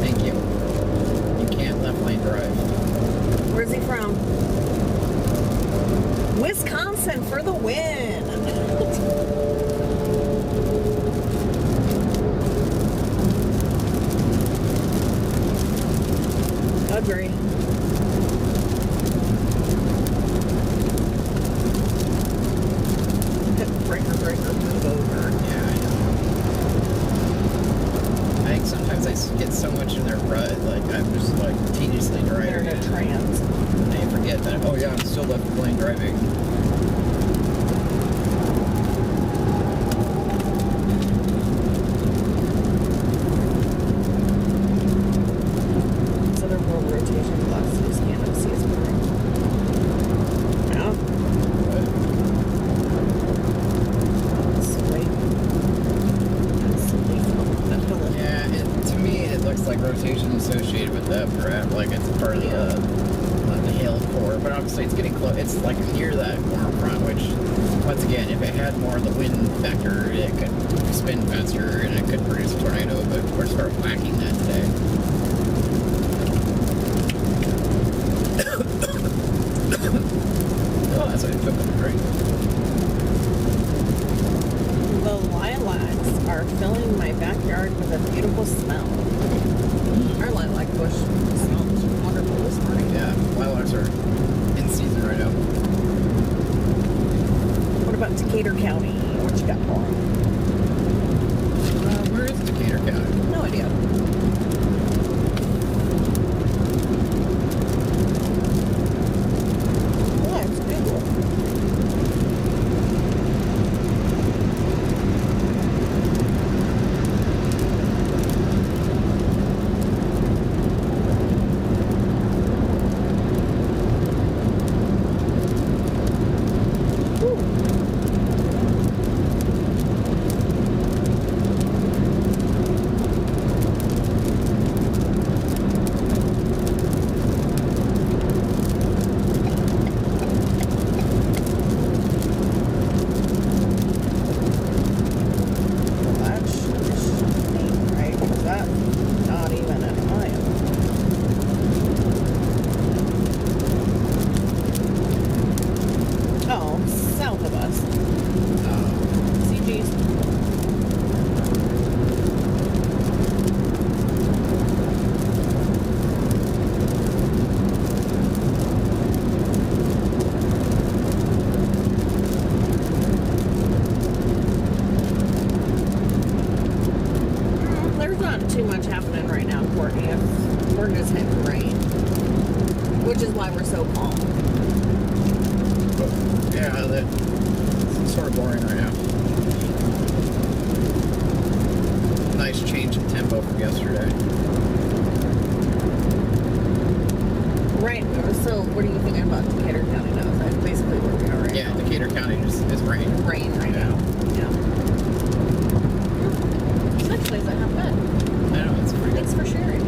[SPEAKER 1] Thank you. You can't left lane drive.
[SPEAKER 2] Where's he from? Wisconsin for the win. Agree. Breaker, move over.
[SPEAKER 1] Yeah, I know. I think sometimes I get so much in their rut, like I'm just like tediously
[SPEAKER 2] They're
[SPEAKER 1] driving.
[SPEAKER 2] in a trance.
[SPEAKER 1] And I forget that, oh yeah, I'm still left lane driving.
[SPEAKER 2] So their world rotation velocity scan of seas brewing. Yeah.
[SPEAKER 1] But
[SPEAKER 2] Sweet. That's delicious.
[SPEAKER 1] yeah, to me it looks like rotation associated with that perhaps, like it's part of the hail core, but obviously it's getting close. It's like near that warm front, which once again, if it had more of the wind vector, it could spin faster and it could produce a tornado. But we're sort of lacking that today. Oh, that's what it took them, right?
[SPEAKER 2] The lilacs are filling my backyard with a beautiful smell. Our lilac bush smells wonderful this morning.
[SPEAKER 1] Yeah, lilacs are in season right now.
[SPEAKER 2] What about Decatur County? What you got for 'em?
[SPEAKER 1] Where is Decatur County?
[SPEAKER 2] No idea. Yeah, it's Google. too much happening right now, Courtney. We're just hitting rain, which is why we're so calm.
[SPEAKER 1] Yeah, that's sort of boring right now. Nice change in tempo from yesterday.
[SPEAKER 2] Right. So, what are you thinking about Decatur County now? That's basically where we are right
[SPEAKER 1] Yeah,
[SPEAKER 2] now.
[SPEAKER 1] Decatur County just is rain.
[SPEAKER 2] Rain right now. Yeah. Actually, is that not bad?
[SPEAKER 1] I know, it's pretty good.
[SPEAKER 2] Thanks for sharing.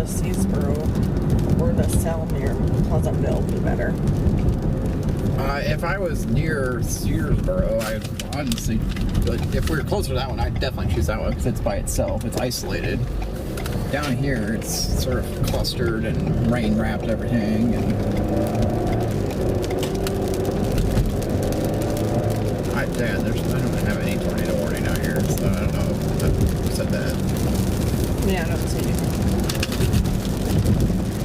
[SPEAKER 2] Seasboro or the Selm near Pleasantville be better?
[SPEAKER 1] If I was near Searsboro, I'd honestly, but if we were closer to that one, I'd definitely choose that one because it's by itself. It's isolated. Down here, it's sort of clustered and rain wrapped everything. And I don't have any tornado warning out here, so I don't know who said that.
[SPEAKER 2] Yeah, I don't see anything.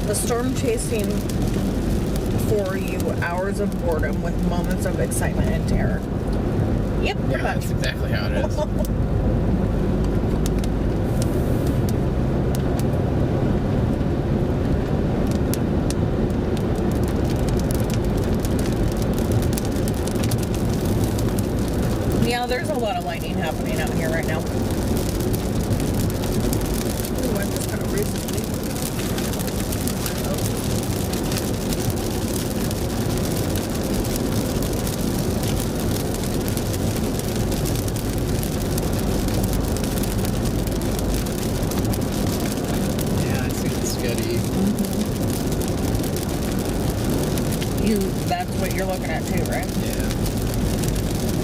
[SPEAKER 2] The storm chasing for you hours of boredom with moments of excitement and terror. Yep,
[SPEAKER 1] Yeah, that's exactly how it is.
[SPEAKER 2] Yeah, there's a lot of lightning happening out here right now. Ooh, I just got a recently.
[SPEAKER 1] Yeah, I see the sketty.
[SPEAKER 2] That's what you're looking at too, right?
[SPEAKER 1] Yeah.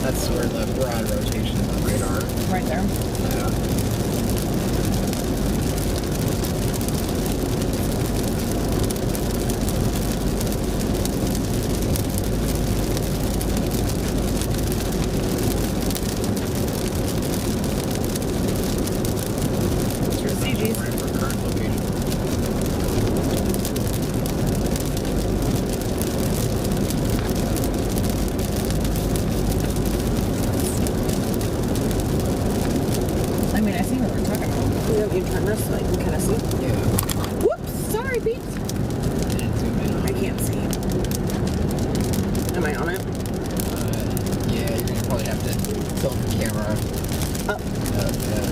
[SPEAKER 1] That's where the broad rotation of the radar.
[SPEAKER 2] Right there.
[SPEAKER 1] Yeah.
[SPEAKER 2] CG's.
[SPEAKER 1] Right for current location.
[SPEAKER 2] I mean, I see what we're talking about. We don't need to turn this so I can kind of see.
[SPEAKER 1] Yeah.
[SPEAKER 2] Whoops! Sorry, Pete.
[SPEAKER 1] And zoom in on
[SPEAKER 2] I can't see. Am I on it?
[SPEAKER 1] yeah, you're gonna probably have to tilt the camera
[SPEAKER 2] Up.
[SPEAKER 1] yeah.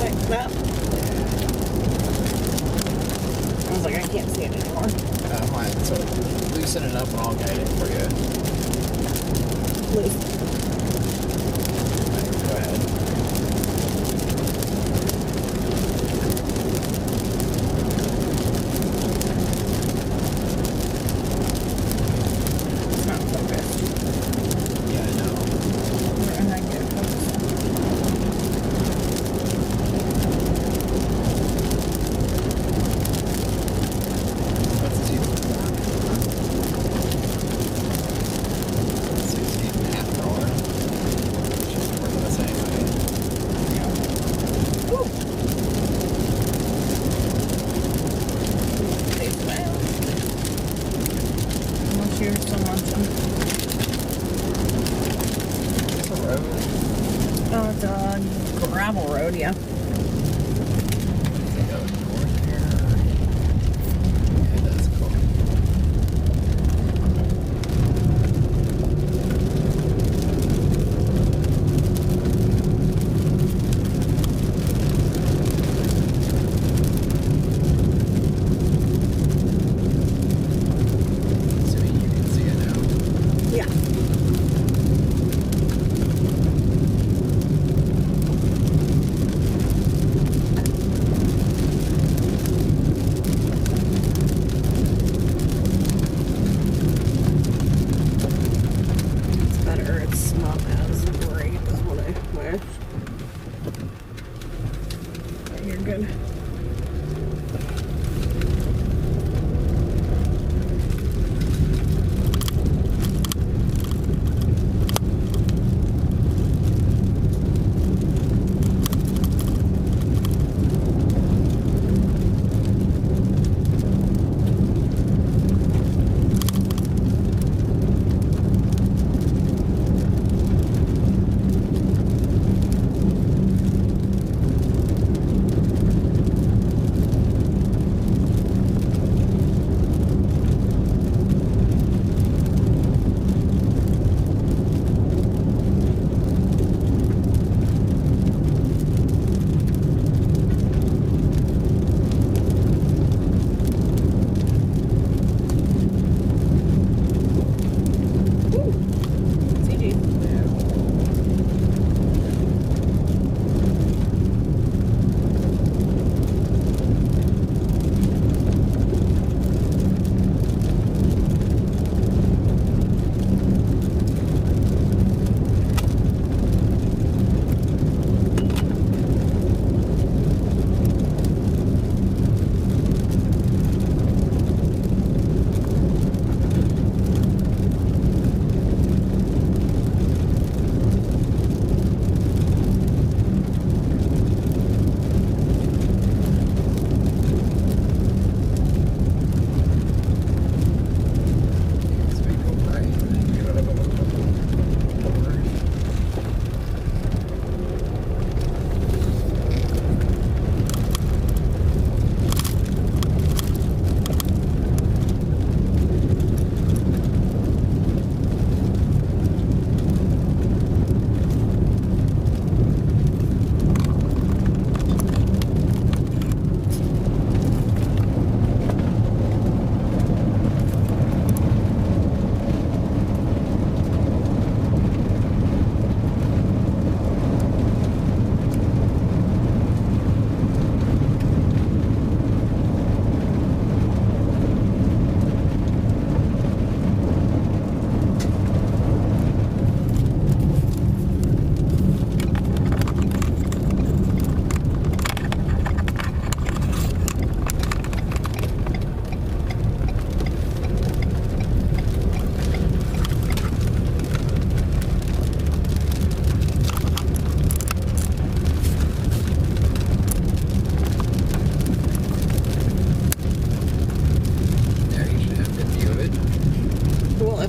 [SPEAKER 2] Like that. I was like, I can't see it anymore.
[SPEAKER 1] Fine. So loosen it up and I'll guide it for you.
[SPEAKER 2] Please.
[SPEAKER 1] Go ahead.
[SPEAKER 2] It's not focused.
[SPEAKER 1] Yeah, I know.
[SPEAKER 2] And I get it focused.
[SPEAKER 1] Let's see. $16.50. Just working the same way.
[SPEAKER 2] Woo! They smell. Unless you're still munching.
[SPEAKER 1] It's a road.
[SPEAKER 2] Oh, it's a gravel road, yeah.
[SPEAKER 1] Does it go north here? Yeah, it does. Cool. So you can see it now.
[SPEAKER 2] Yeah. It's better. It's not as great as what I wish. But you're good.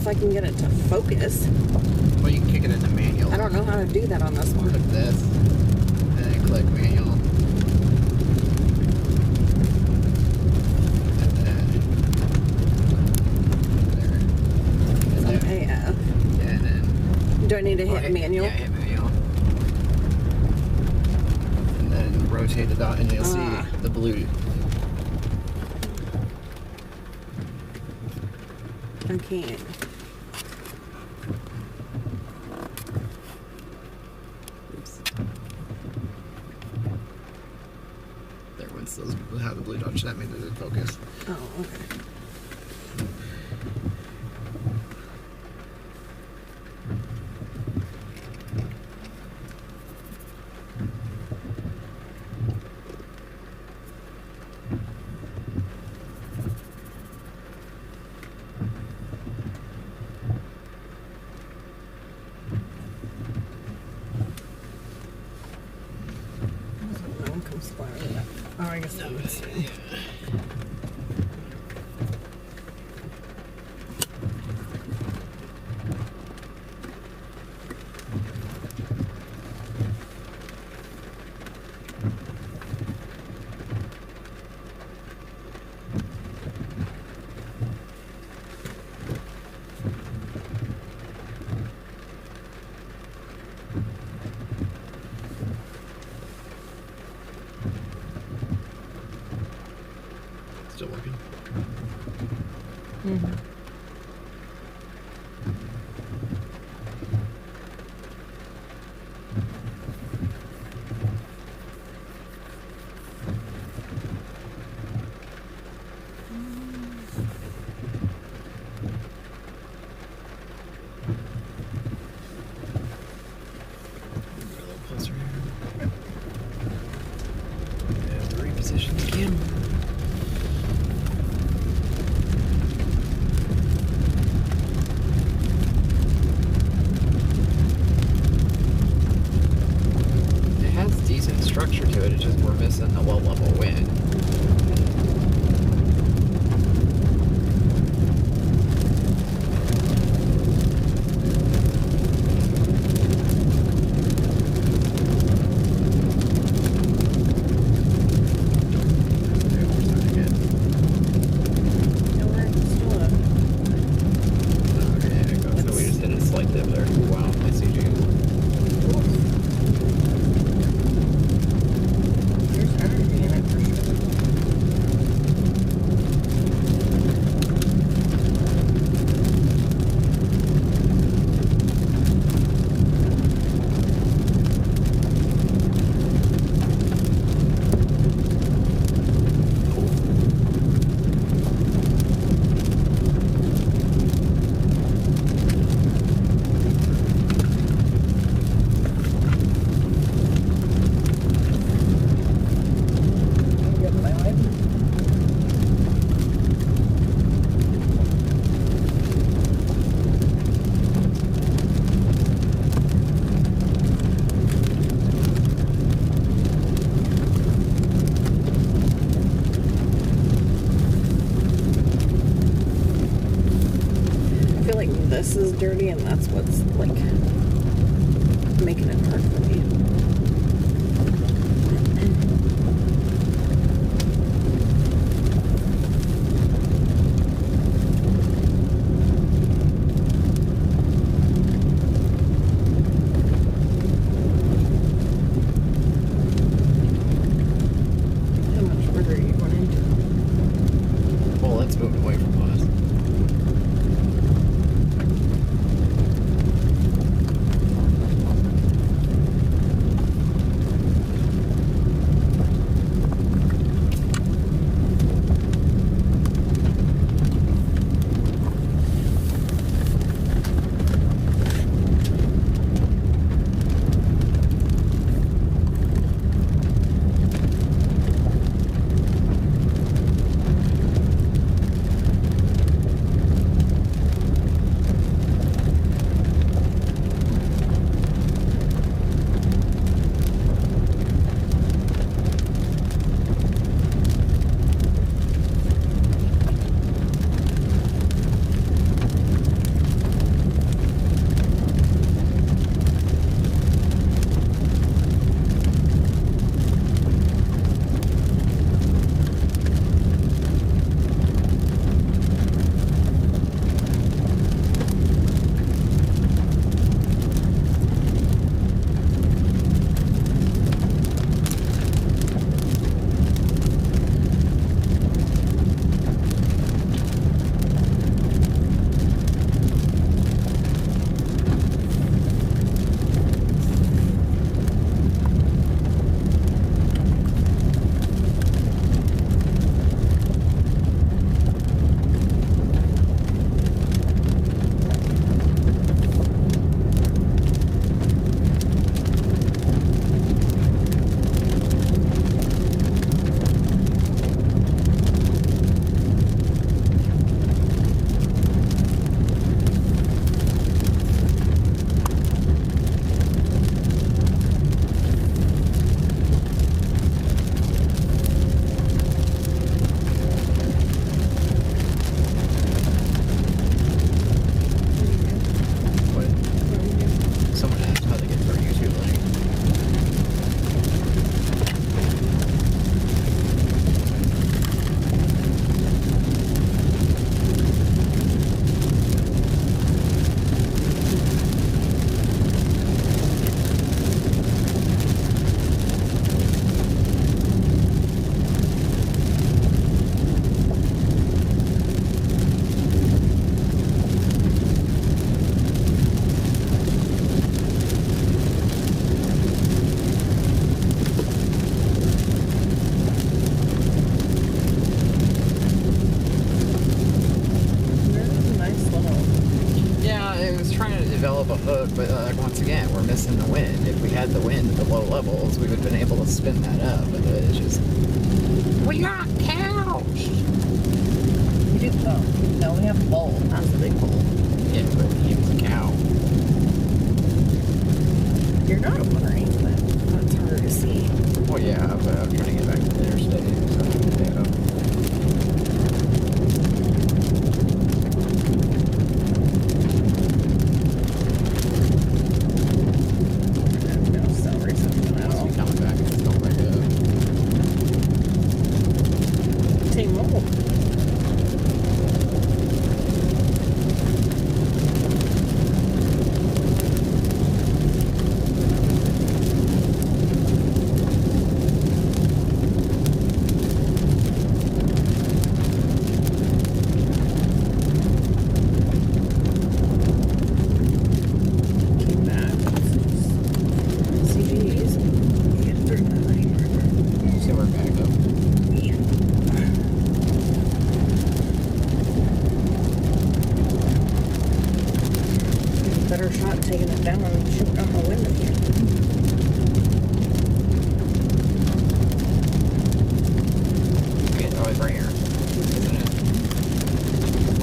[SPEAKER 2] I can get it to focus.
[SPEAKER 1] Well, you can kick it into manual.
[SPEAKER 2] I don't know how to do that on this one.
[SPEAKER 1] Click this, and then click manual. And then there. And then,
[SPEAKER 2] Yeah.
[SPEAKER 1] and then
[SPEAKER 2] Do I need to hit manual?
[SPEAKER 1] Yeah, hit manual. And then rotate the dot, and you'll see the blue.
[SPEAKER 2] I can't. Oops.
[SPEAKER 1] There, once those have the blue dots, that means it's focus.
[SPEAKER 2] Oh, okay. Oh, I guess that was.
[SPEAKER 1] Still working.
[SPEAKER 2] Mm-hmm.
[SPEAKER 1] A little closer here. And reposition the camera. Decent structure to it. It's just we're missing the low level wind. So we just hit a slight dip there. Wow, I see you.
[SPEAKER 2] There's energy in it for sure. This is dirty, and that's what's like making it hard for me. How much further are you going into?
[SPEAKER 1] Well, let's move away from us. hook, but once again, we're missing the wind. If we had the wind at the low levels, we would have been able to spin that up, but it's just... We got cows!
[SPEAKER 2] You do, oh, no, we have a bull. That's a big bull.
[SPEAKER 1] Yeah, but he was a cow.
[SPEAKER 2] You're not wondering, but that's harder to see.
[SPEAKER 1] Well, yeah, but I'm trying to get back to the interstate, so, yeah.
[SPEAKER 2] No cell reception at all.
[SPEAKER 1] It's coming back, it's going back up.
[SPEAKER 2] T-Mobile. Keep that. CDs. Get through that lane.
[SPEAKER 1] So we're back up.
[SPEAKER 2] Better shot taking it down and shooting out the window here.
[SPEAKER 1] Okay, oh, it's right here, isn't it?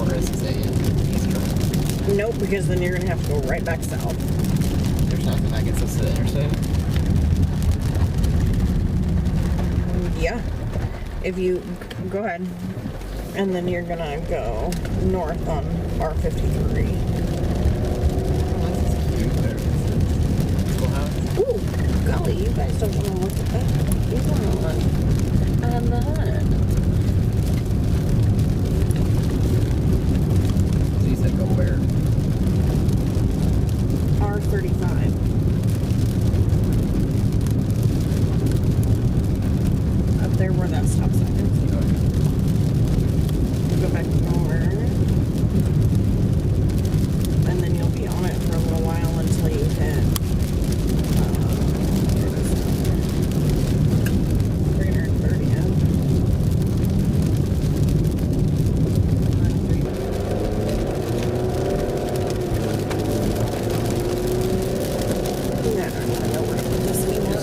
[SPEAKER 1] Or is it eastern?
[SPEAKER 2] Nope, because then you're gonna have to go right back south.
[SPEAKER 1] There's nothing that gets us to the interstate?
[SPEAKER 2] Yeah. If you go ahead, and then you're gonna go north on R53. Ooh, golly, you guys don't want to look at that. You don't want to look at that.
[SPEAKER 1] So you said go where?
[SPEAKER 2] R35. Up there where that stop sign is. Go back north. And then you'll be on it for a little while until you hit 330. Yeah, I don't know where to put this anymore.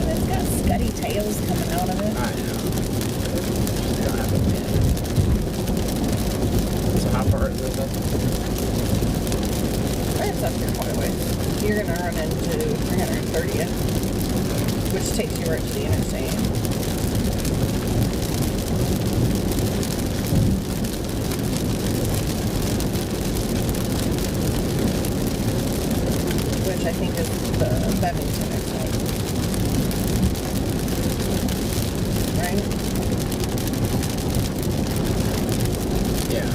[SPEAKER 2] It's got scuddy tails coming out of it.
[SPEAKER 1] I know. We don't have a wind. So how far is this up?
[SPEAKER 2] It's up here quite a ways. You're gonna run into 330th, which takes you right to the interstate. Which I think is the Bevington interstate. Right?
[SPEAKER 1] Yeah.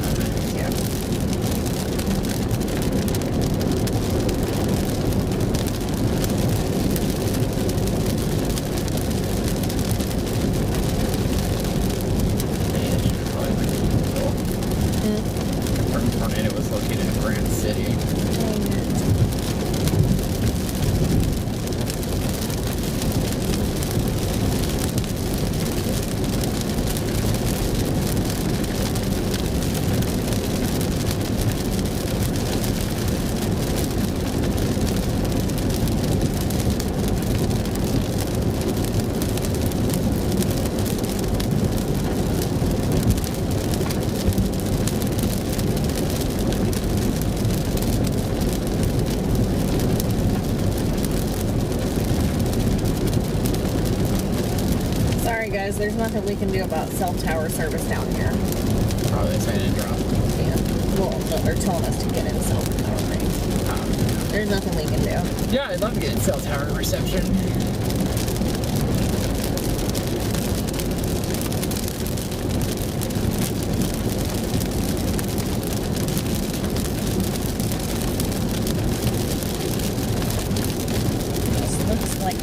[SPEAKER 2] Yeah.
[SPEAKER 1] Tornado was located in Grand City.
[SPEAKER 2] Sorry guys, there's nothing we can do about cell tower service down here.
[SPEAKER 1] Oh, they saying it dropped.
[SPEAKER 2] Yeah. Well, no, they're telling us to get in cell tower range. There's nothing we can do.
[SPEAKER 1] Yeah, I'd love to get in cell tower reception.
[SPEAKER 2] This looks like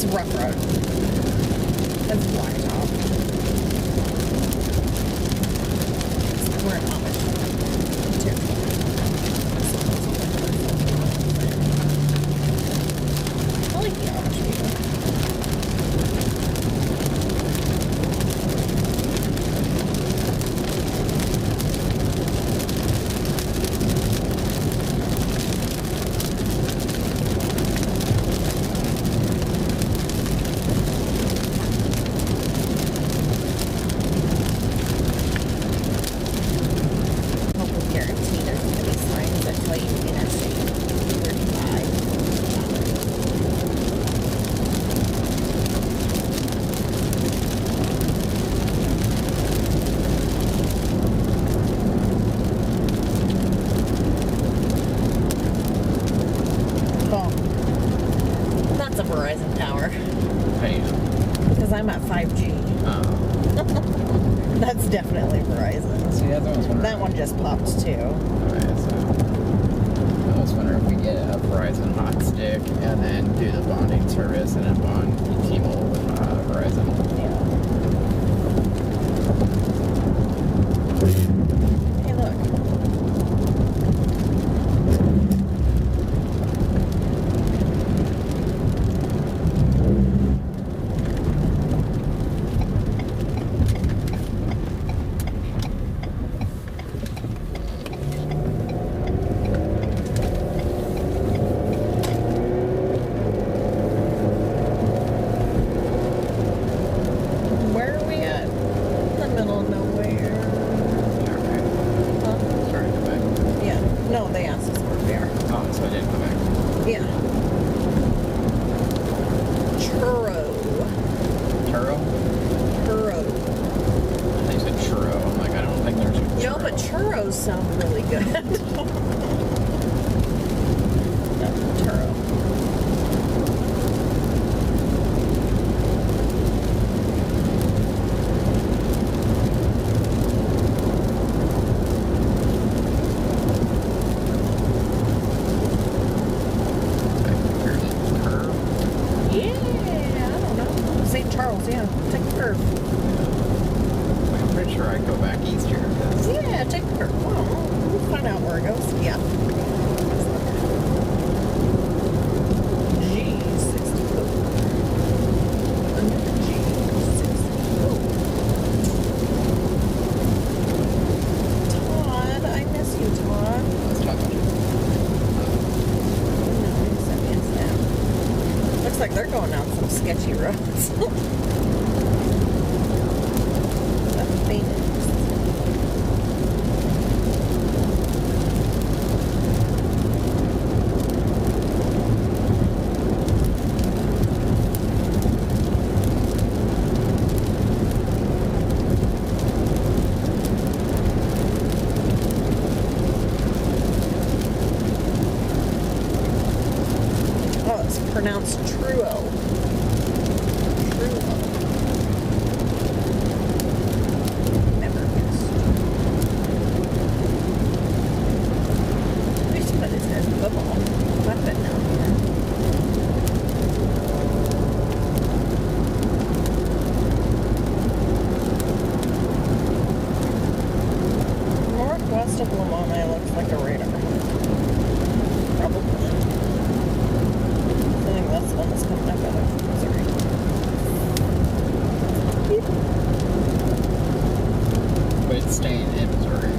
[SPEAKER 2] It's a rough road. It's blacktop. We're in Amish territory. I like the Amish people. Verizon tower. Because I'm at 5G.
[SPEAKER 1] Oh.
[SPEAKER 2] That's definitely Verizon.
[SPEAKER 1] See, that's what I was wondering.
[SPEAKER 2] That one just popped too.
[SPEAKER 1] Okay, so I was wondering if we get a Verizon hot stick and then do the bonding service and then bond T-Mobile with Verizon.
[SPEAKER 2] Yeah. Hey, look. Sound really good. Turo. Yeah, I don't know. St. Charles, yeah. Take the curve.
[SPEAKER 1] I'm pretty sure I go back east here.
[SPEAKER 2] Yeah, take the curve. Well, we'll find out where it goes. Yeah. G64. Under the G64. Todd, I miss you, Todd.
[SPEAKER 1] Let's talk about it.
[SPEAKER 2] No, he sent me a snap. Looks like they're going down some sketchy roads. That's Phoenix. Pronounced Truo. Truo. Never guessed. We used to put this as football. I've been down here. Northwest of Lamont looks like a radar. Probably. I think that's the one that's coming up out of Missouri.
[SPEAKER 1] But it's staying in Missouri.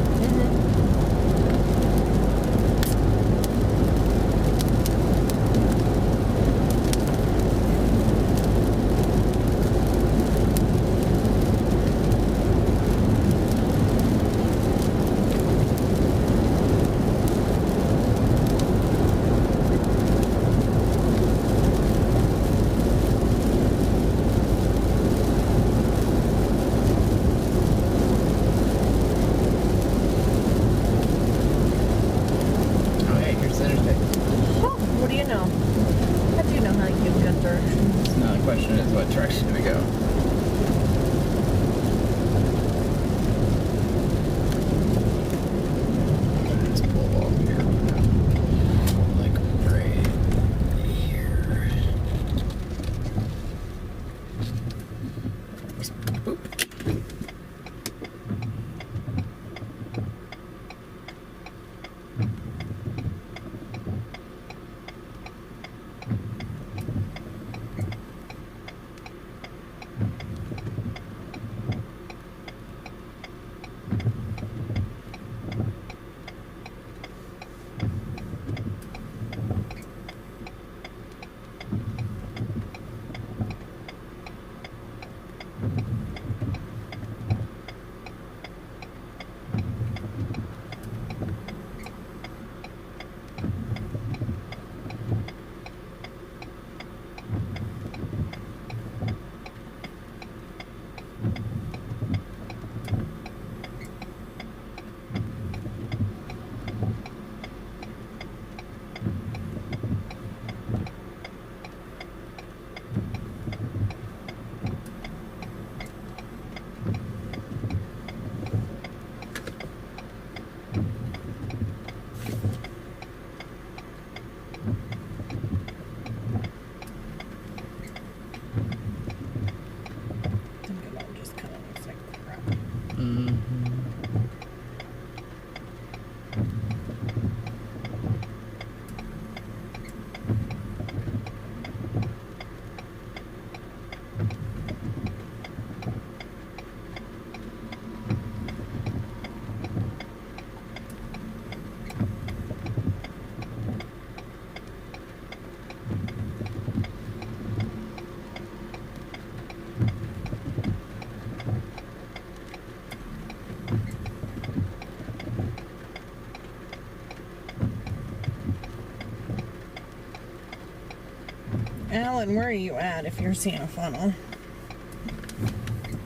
[SPEAKER 2] Alan, where are you at if you're seeing a funnel?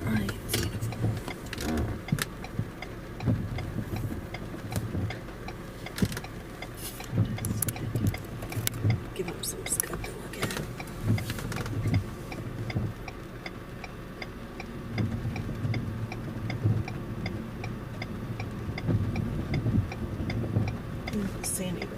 [SPEAKER 2] I ain't seeing a funnel. Give him some scud to look at. Sandyville.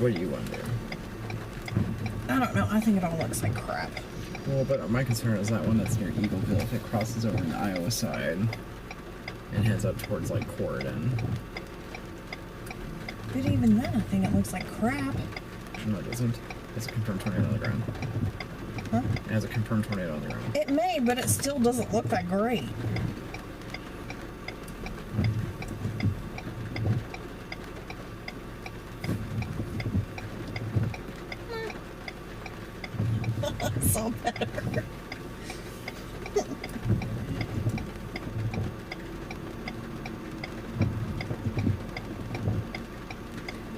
[SPEAKER 1] What do you want to do?
[SPEAKER 2] I don't know. I think it all looks like crap.
[SPEAKER 1] Well, but my concern is that one that's near Eagleville, if it crosses over on the Iowa side and heads up towards, like, Corridon.
[SPEAKER 2] But even then, I think it looks like crap.
[SPEAKER 1] No, it doesn't. It's a confirmed tornado on the ground.
[SPEAKER 2] Huh?
[SPEAKER 1] It has a confirmed tornado on the ground.
[SPEAKER 2] It may, but it still doesn't look that great. So better.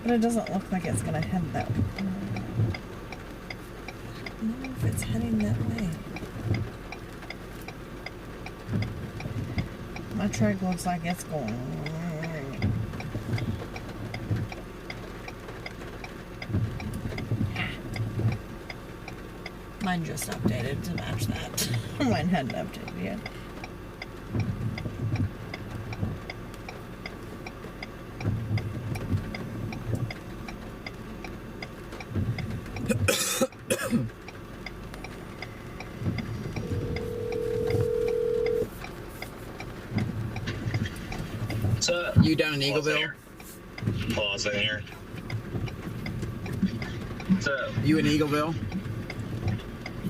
[SPEAKER 2] But it doesn't look like it's gonna head that way. I don't know if it's heading that way. My truck looks like it's going. Mine just updated to match that. Mine hadn't updated yet.
[SPEAKER 4] What's up?
[SPEAKER 1] You down in Eagleville?
[SPEAKER 4] Hold on a second here. What's up?
[SPEAKER 1] You in Eagleville?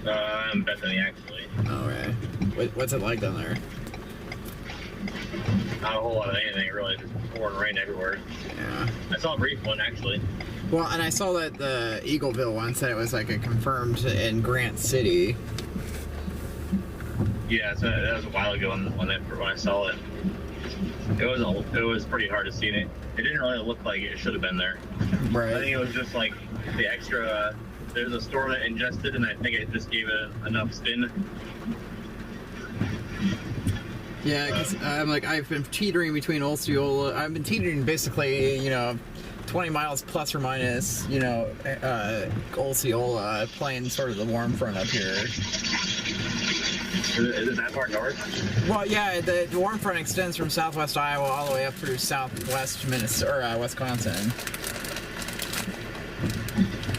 [SPEAKER 4] I'm Bethany, actually.
[SPEAKER 1] Alright. What's it like down there?
[SPEAKER 4] Not a whole lot of anything, really. Just pouring rain everywhere.
[SPEAKER 1] Yeah.
[SPEAKER 4] I saw a brief one, actually.
[SPEAKER 1] Well, and I saw that the Eagleville one said it was like a confirmed in Grant City.
[SPEAKER 4] Yeah, so that was a while ago when I saw it. It was pretty hard to see it. It didn't really look like it should have been there.
[SPEAKER 1] Right.
[SPEAKER 4] I think it was just like the extra. There's a storm that ingested, and I think it just gave it enough spin.
[SPEAKER 1] Yeah, because I'm like, I've been teetering between Osceola. I've been teetering basically, 20 miles plus or minus, Osceola, playing sort of the warm front up here.
[SPEAKER 4] Is it that far north?
[SPEAKER 1] Well, yeah, the warm front extends from southwest Iowa all the way up through southwest Minnesota, or Wisconsin.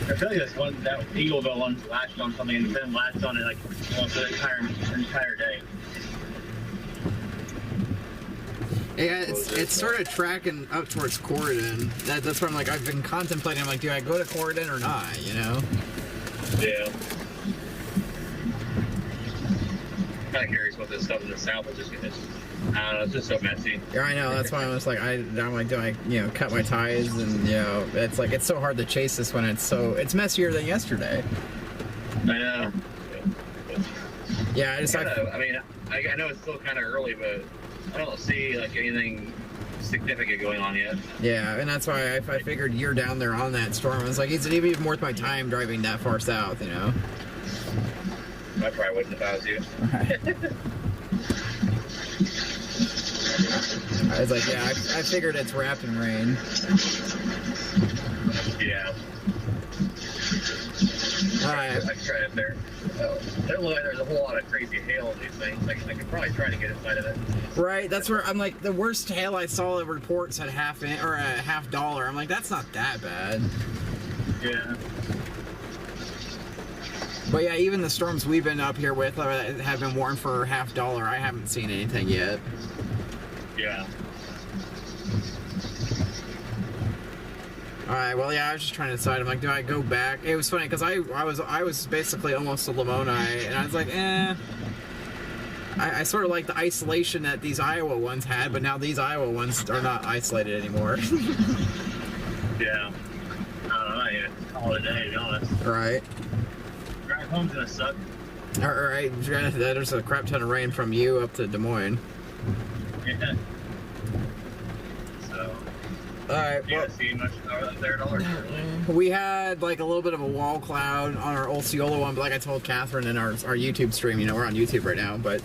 [SPEAKER 4] I feel like that Eagleville one latched on something and then latched on it like almost the entire day.
[SPEAKER 1] Yeah, it's sort of tracking up towards Corridon. That's where I'm like, I've been contemplating. I'm like, do I go to Corridon or not? You know?
[SPEAKER 4] Yeah. I'm kind of curious what this stuff in the south is just gonna. I don't know. It's just so messy.
[SPEAKER 1] Yeah, I know. That's why I'm just like, I'm like, do I, cut my ties? And it's like it's so hard to chase this when it's messier than yesterday.
[SPEAKER 4] I know.
[SPEAKER 1] Yeah, I just
[SPEAKER 4] I know it's still kind of early, but I don't see like anything significant going on yet.
[SPEAKER 1] Yeah, and that's why I figured you're down there on that storm. I was like, is it even worth my time driving that far south? You know.
[SPEAKER 4] I probably wouldn't if I was you.
[SPEAKER 1] I was like, yeah, I figured it's wrapped in rain.
[SPEAKER 4] Yeah.
[SPEAKER 1] Alright.
[SPEAKER 4] I tried it there. It doesn't look like there's a whole lot of crazy hail in these things. I could probably try to get inside of it.
[SPEAKER 1] Right, that's where I'm like, the worst hail I saw in reports had $50. I'm like, that's not that bad.
[SPEAKER 4] Yeah.
[SPEAKER 1] But yeah, even the storms we've been up here with have been warned for $50. I haven't seen anything yet.
[SPEAKER 4] Yeah.
[SPEAKER 1] Alright, well, yeah, I was just trying to decide. I'm like, do I go back? It was funny because I was basically almost to Lamoni, and I was like, I sort of like the isolation that these Iowa ones had, but now these Iowa ones are not isolated anymore.
[SPEAKER 4] Yeah. I don't know. I call it a day, to be honest.
[SPEAKER 1] Right.
[SPEAKER 4] Drive home's gonna suck.
[SPEAKER 1] Alright, there's a crap ton of rain from you up to Des Moines.
[SPEAKER 4] Yeah. So.
[SPEAKER 1] Alright,
[SPEAKER 4] You
[SPEAKER 1] well,
[SPEAKER 4] guys see much there at all? Or
[SPEAKER 1] we had like a little bit of a wall cloud on our Osceola one, but like I told Catherine in our YouTube stream, we're on YouTube right now, but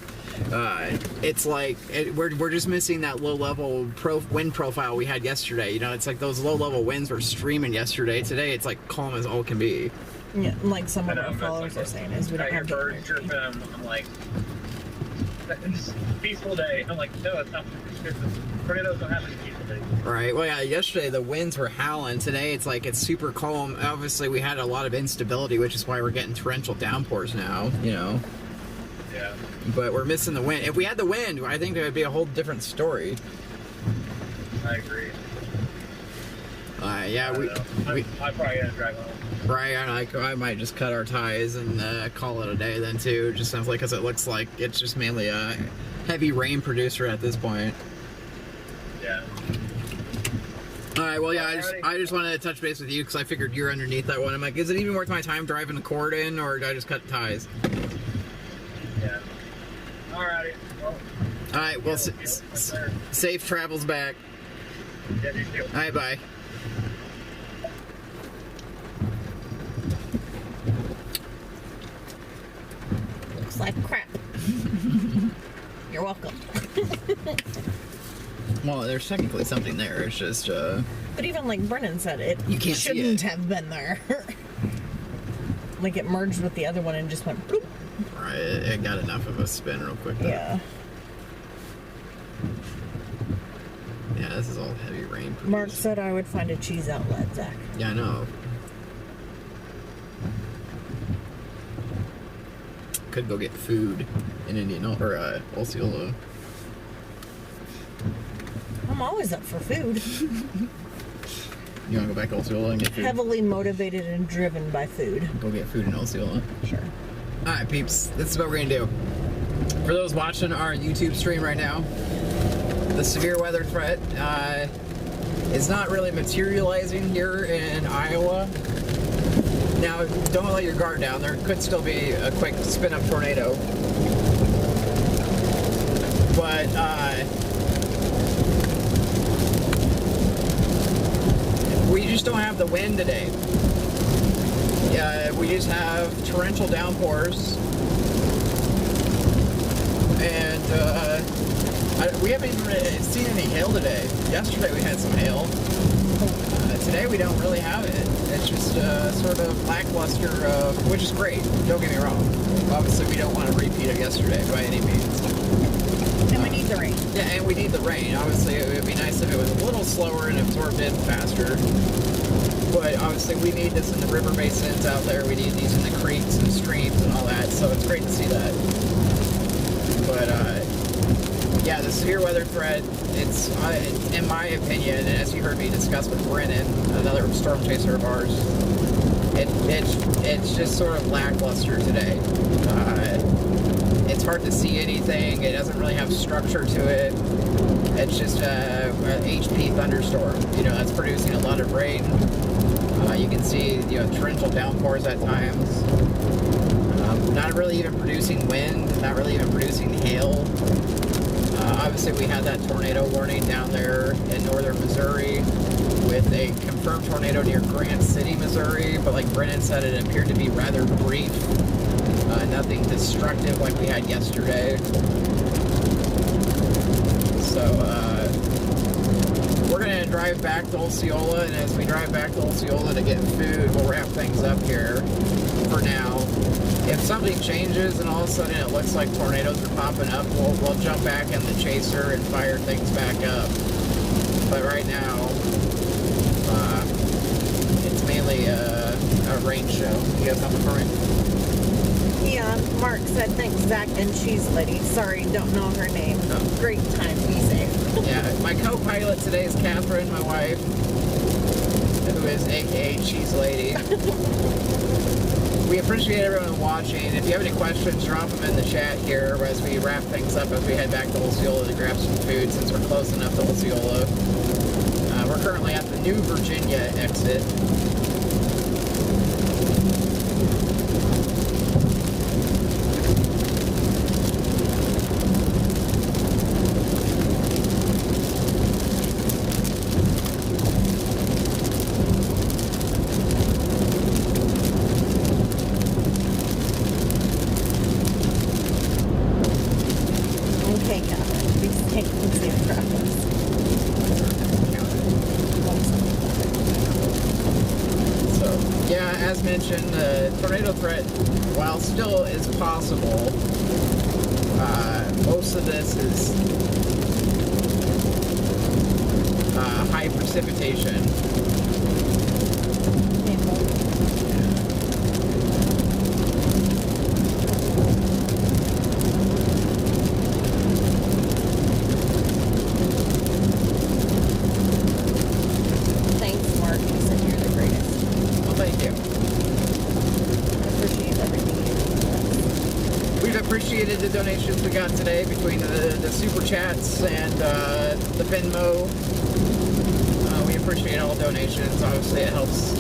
[SPEAKER 1] it's like we're just missing that low level wind profile we had yesterday. It's like those low level winds were streaming yesterday. Today it's like calm as all can be.
[SPEAKER 2] Yeah, like some of our followers are saying, is we don't have
[SPEAKER 4] birds chirping. I'm like, it's a peaceful day. I'm like, no, it's not. Tornadoes don't happen in peaceful days.
[SPEAKER 1] Right. Well, yeah. Yesterday the winds were howling. Today it's like it's super calm. Obviously, we had a lot of instability, which is why we're getting torrential downpours now.
[SPEAKER 4] Yeah.
[SPEAKER 1] But we're missing the wind. If we had the wind, I think it would be a whole different story.
[SPEAKER 4] I agree.
[SPEAKER 1] Yeah.
[SPEAKER 4] I probably gotta drive home.
[SPEAKER 1] Right, I might just cut our ties and call it a day then too, just simply because it looks like it's just mainly a heavy rain producer at this point.
[SPEAKER 4] Yeah.
[SPEAKER 1] Alright, well yeah, I just wanted to touch base with you because I figured you're underneath that one. I'm like, is it even worth my time driving the Corridon or do I just cut ties?
[SPEAKER 4] Yeah. Alrighty. Well,
[SPEAKER 1] alright, well, safe travels back.
[SPEAKER 4] Yeah, you too.
[SPEAKER 1] Alright, bye.
[SPEAKER 2] Looks like crap. You're welcome.
[SPEAKER 1] Well, there's technically something there. It's just,
[SPEAKER 2] But even like Brennan said, it
[SPEAKER 1] You can't see
[SPEAKER 2] shouldn't
[SPEAKER 1] it.
[SPEAKER 2] have been there. Like it merged with the other one and just went bloop.
[SPEAKER 1] Right, it got enough of a spin real quick. Though.
[SPEAKER 2] Yeah.
[SPEAKER 1] Yeah, this is all heavy rain.
[SPEAKER 2] Mark said I would find a cheese outlet, Zach.
[SPEAKER 1] Yeah, I know. Could go get food in Indianola or Osceola.
[SPEAKER 2] I'm always up for food.
[SPEAKER 1] You want to go back to Osceola and get food?
[SPEAKER 2] Heavily motivated and driven by food.
[SPEAKER 1] Go get food in Osceola.
[SPEAKER 2] Sure.
[SPEAKER 1] Alright, peeps. This is what we're going to do. For those watching our YouTube stream right now, the severe weather threat is not really materializing here in Iowa. Now, don't let your guard down. There could still be a quick spin-up tornado. But, we just don't have the wind today. We just have torrential downpours. And, we haven't even really seen any hail today. Yesterday we had some hail. Today we don't really have it. It's just sort of lackluster, which is great. Don't get me wrong. Obviously we don't want to repeat of yesterday by any means.
[SPEAKER 2] And we need the rain.
[SPEAKER 1] Yeah, and we need the rain. Obviously it would be nice if it was a little slower and absorbed in faster. But obviously we need this in the river basins out there. We need these in the creeks and streams and all that. So it's great to see that. But Yeah, the severe weather threat, it's, in my opinion, and as you heard me discuss with Brennan, another storm chaser of ours, it's just sort of lackluster today. It's hard to see anything. It doesn't really have structure to it. It's just a HP thunderstorm. You know, that's producing a lot of rain. You can see, you know, torrential downpours at times. Not really even producing wind. Not really even producing hail. Obviously, we had that tornado warning down there in northern Missouri with a confirmed tornado near Grant City, Missouri. But like Brennan said, it appeared to be rather brief. Nothing destructive like we had yesterday. So, we're going to drive back to Osceola, and as we drive back to Osceola to get food, we'll wrap things up here for now. If something changes and all of a sudden it looks like tornadoes are popping up, we'll jump back in the chaser and fire things back up. But right now, it's mainly a rain show. You got something for me?
[SPEAKER 2] Yeah, Mark said thanks, Zach and Cheese Lady. Sorry, don't know her name.
[SPEAKER 1] No.
[SPEAKER 2] Great time, be safe.
[SPEAKER 1] Yeah, my co-pilot today is Catherine, my wife, who is aka Cheese Lady. We appreciate everyone watching. If you have any questions, drop them in the chat here as we wrap things up as we head back to Osceola to grab some food since we're close enough to Osceola. We're currently at the New Virginia exit. As mentioned, the tornado threat, while still is possible, most of this is high precipitation.
[SPEAKER 2] Thanks, Mark. You said you're the greatest.
[SPEAKER 1] Well, thank you. We've appreciated the donations we got today between the super chats and the Venmo. We appreciate all donations. Obviously, it helps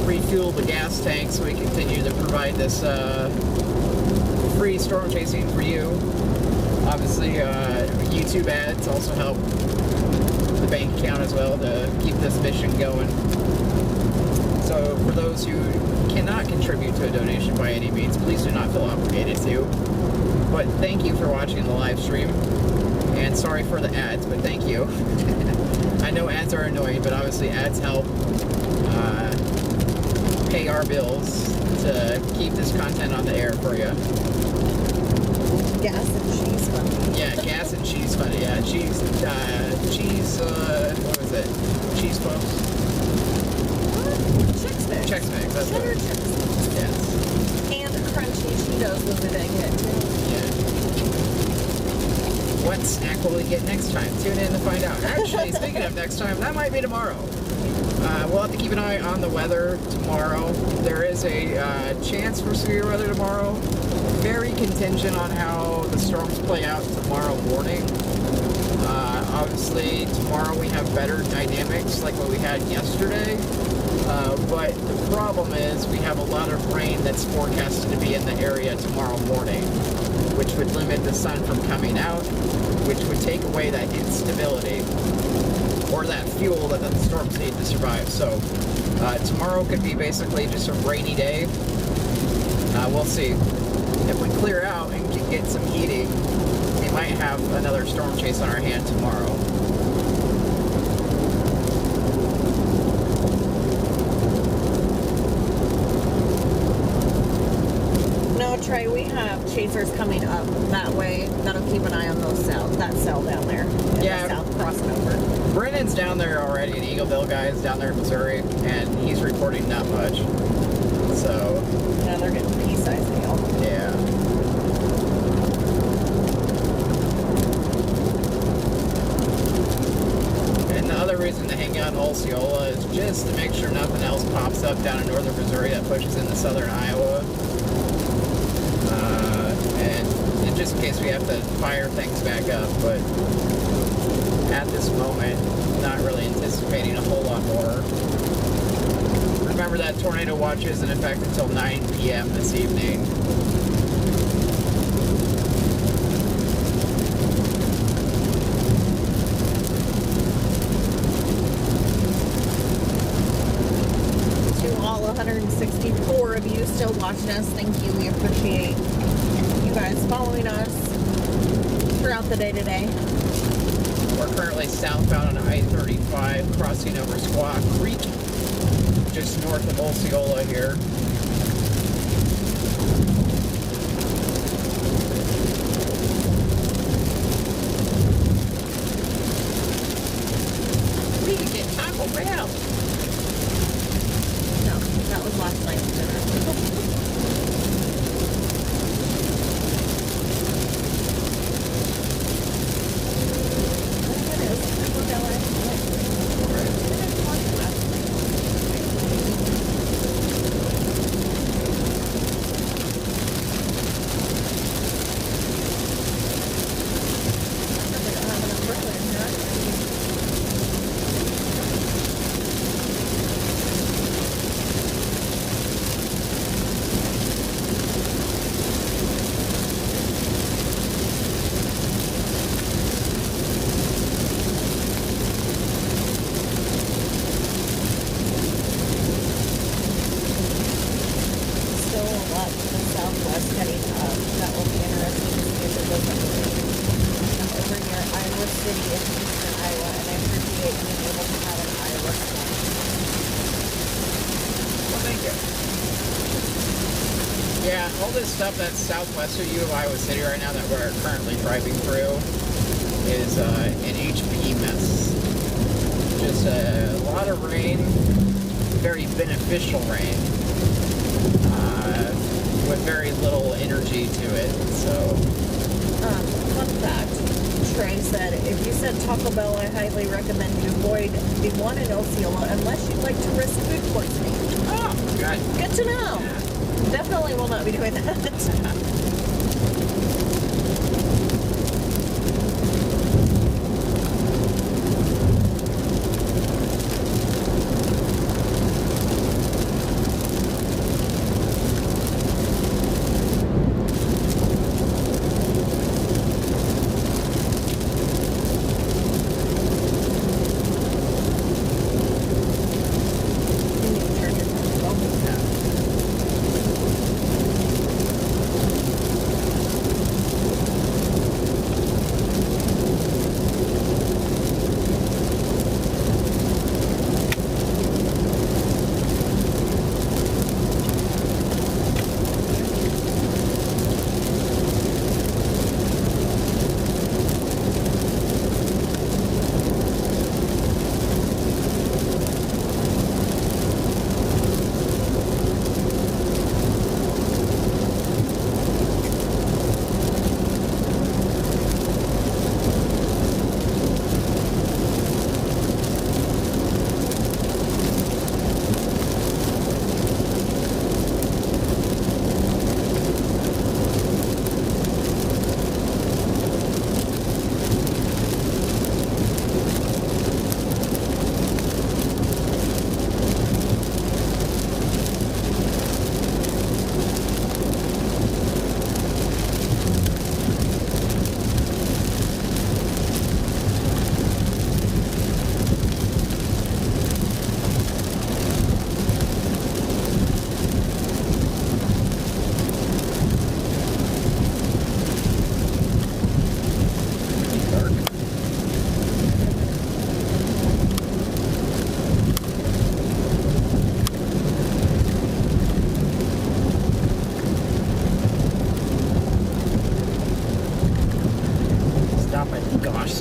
[SPEAKER 1] refuel the gas tank so we continue to provide this free storm chasing for you. Obviously, YouTube ads also help the bank account as well to keep this mission going. So for those who cannot contribute to a donation by any means, please do not feel obligated to. But thank you for watching the live stream. And sorry for the ads, but thank you. I know ads are annoying, but obviously ads help pay our bills to keep this content on the air for you.
[SPEAKER 2] Gas and cheese fund.
[SPEAKER 1] Yeah, gas and cheese fund. Yeah, cheese, what was it? Cheese puffs?
[SPEAKER 2] Chex Mix.
[SPEAKER 1] Chex Mix, that's what it is.
[SPEAKER 2] Chex.
[SPEAKER 1] Yes.
[SPEAKER 2] And crunchy Cheetos was a big hit too.
[SPEAKER 1] Yeah. What snack will we get next time? Tune in to find out. Actually, speaking of next time, that might be tomorrow. We'll have to keep an eye on the weather tomorrow. There is a chance for severe weather tomorrow. Very contingent on how the storms play out tomorrow morning. Obviously, tomorrow we have better dynamics like what we had yesterday. But the problem is we have a lot of rain that's forecasted to be in the area tomorrow morning, which would limit the sun from coming out, which would take away that instability or that fuel that the storms need to survive. So tomorrow could be basically just a rainy day. We'll see. If we clear out and can get some heating, we might have another storm chase on our hand tomorrow.
[SPEAKER 2] No, Trey, we have chasers coming up that way. That'll keep an eye on those cells, that cell down there.
[SPEAKER 1] Yeah.
[SPEAKER 2] The south crossing over.
[SPEAKER 1] Brennan's down there already, an Eagleville guy is down there in Missouri, and he's reporting not much. So,
[SPEAKER 2] Yeah, they're getting pea-sized hail.
[SPEAKER 1] yeah. out in Osceola is just to make sure nothing else pops up down in northern Missouri that pushes into southern Iowa. And just in case we have to fire things back up, but at this moment, not really anticipating a whole lot more. Remember that tornado watch is in effect until 9 p.m. this evening.
[SPEAKER 2] To all 164 of you still watching us, thank you. We appreciate you guys following us throughout the day today.
[SPEAKER 1] We're currently southbound on I-35, crossing over Squaw Creek, just north of Osceola here. We can get Taco Bell.
[SPEAKER 2] No, that was last night's dinner.
[SPEAKER 1] Yeah, all this stuff that's southwest of you of Iowa City right now that we're currently driving through is an HP mess. Just a lot of rain, very beneficial rain, with very little energy to it. So,
[SPEAKER 2] Fun fact, Trey said, if you said Taco Bell, I highly recommend you avoid the one in Osceola unless you'd like to risk food poisoning.
[SPEAKER 1] oh, good.
[SPEAKER 2] Good to know.
[SPEAKER 1] Yeah.
[SPEAKER 2] Definitely will not be doing that.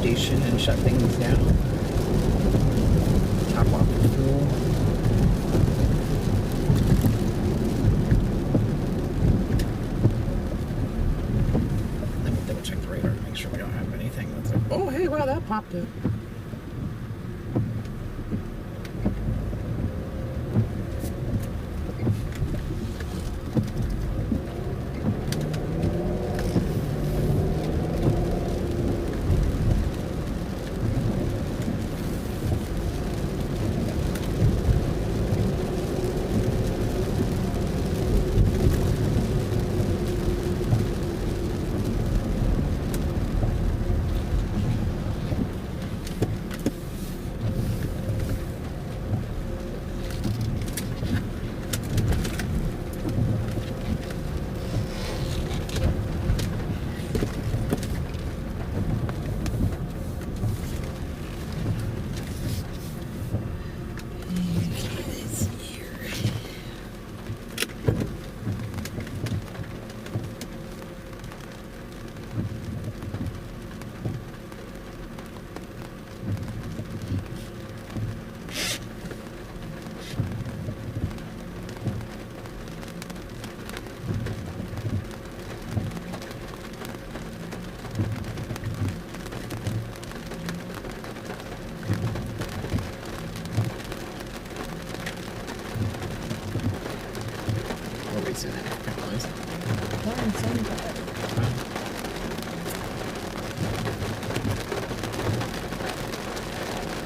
[SPEAKER 1] station and shut things down. Top off the fuel. Let me double check the radar to make sure we don't have anything that's like, oh hey, wow, that popped up.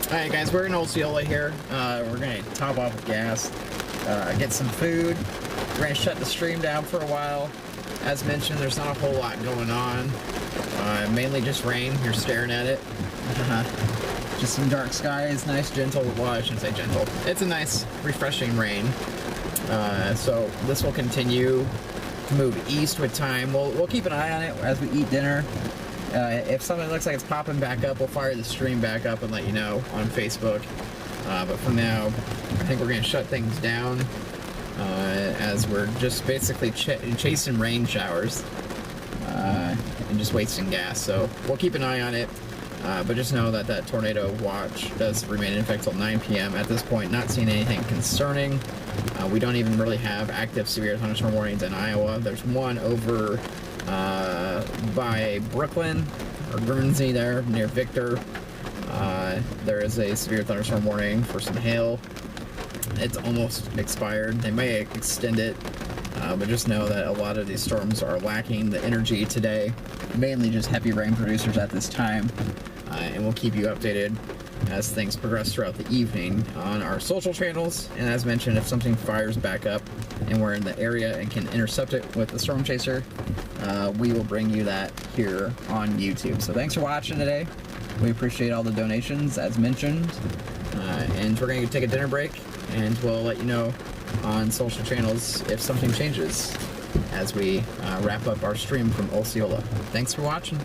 [SPEAKER 1] Alright guys, we're in Osceola here. We're going to top off with gas, get some food. We're going to shut the stream down for a while. As mentioned, there's not a whole lot going on. Mainly just rain. You're staring at it. Just some dark skies, nice gentle, well I shouldn't say gentle. It's a nice refreshing rain. So this will continue to move east with time. We'll keep an eye on it as we eat dinner. If something looks like it's popping back up, we'll fire the stream back up and let you know on Facebook. But for now, I think we're going to shut things down as we're just basically chasing rain showers and just wasting gas. So we'll keep an eye on it. But just know that that tornado watch does remain in effect till 9 p.m. At this point, not seeing anything concerning. We don't even really have active severe thunderstorm warnings in Iowa. There's one over by Brooklyn or Guernsey there near Victor. There is a severe thunderstorm warning for some hail. It's almost expired. They may extend it, but just know that a lot of these storms are lacking the energy today. Mainly just heavy rain producers at this time. And we'll keep you updated as things progress throughout the evening on our social channels. And as mentioned, if something fires back up and we're in the area and can intercept it with the Storm Chaser, we will bring you that here on YouTube. So thanks for watching today. We appreciate all the donations as mentioned. And we're going to take a dinner break and we'll let you know on social channels if something changes as we wrap up our stream from Osceola. Thanks for watching.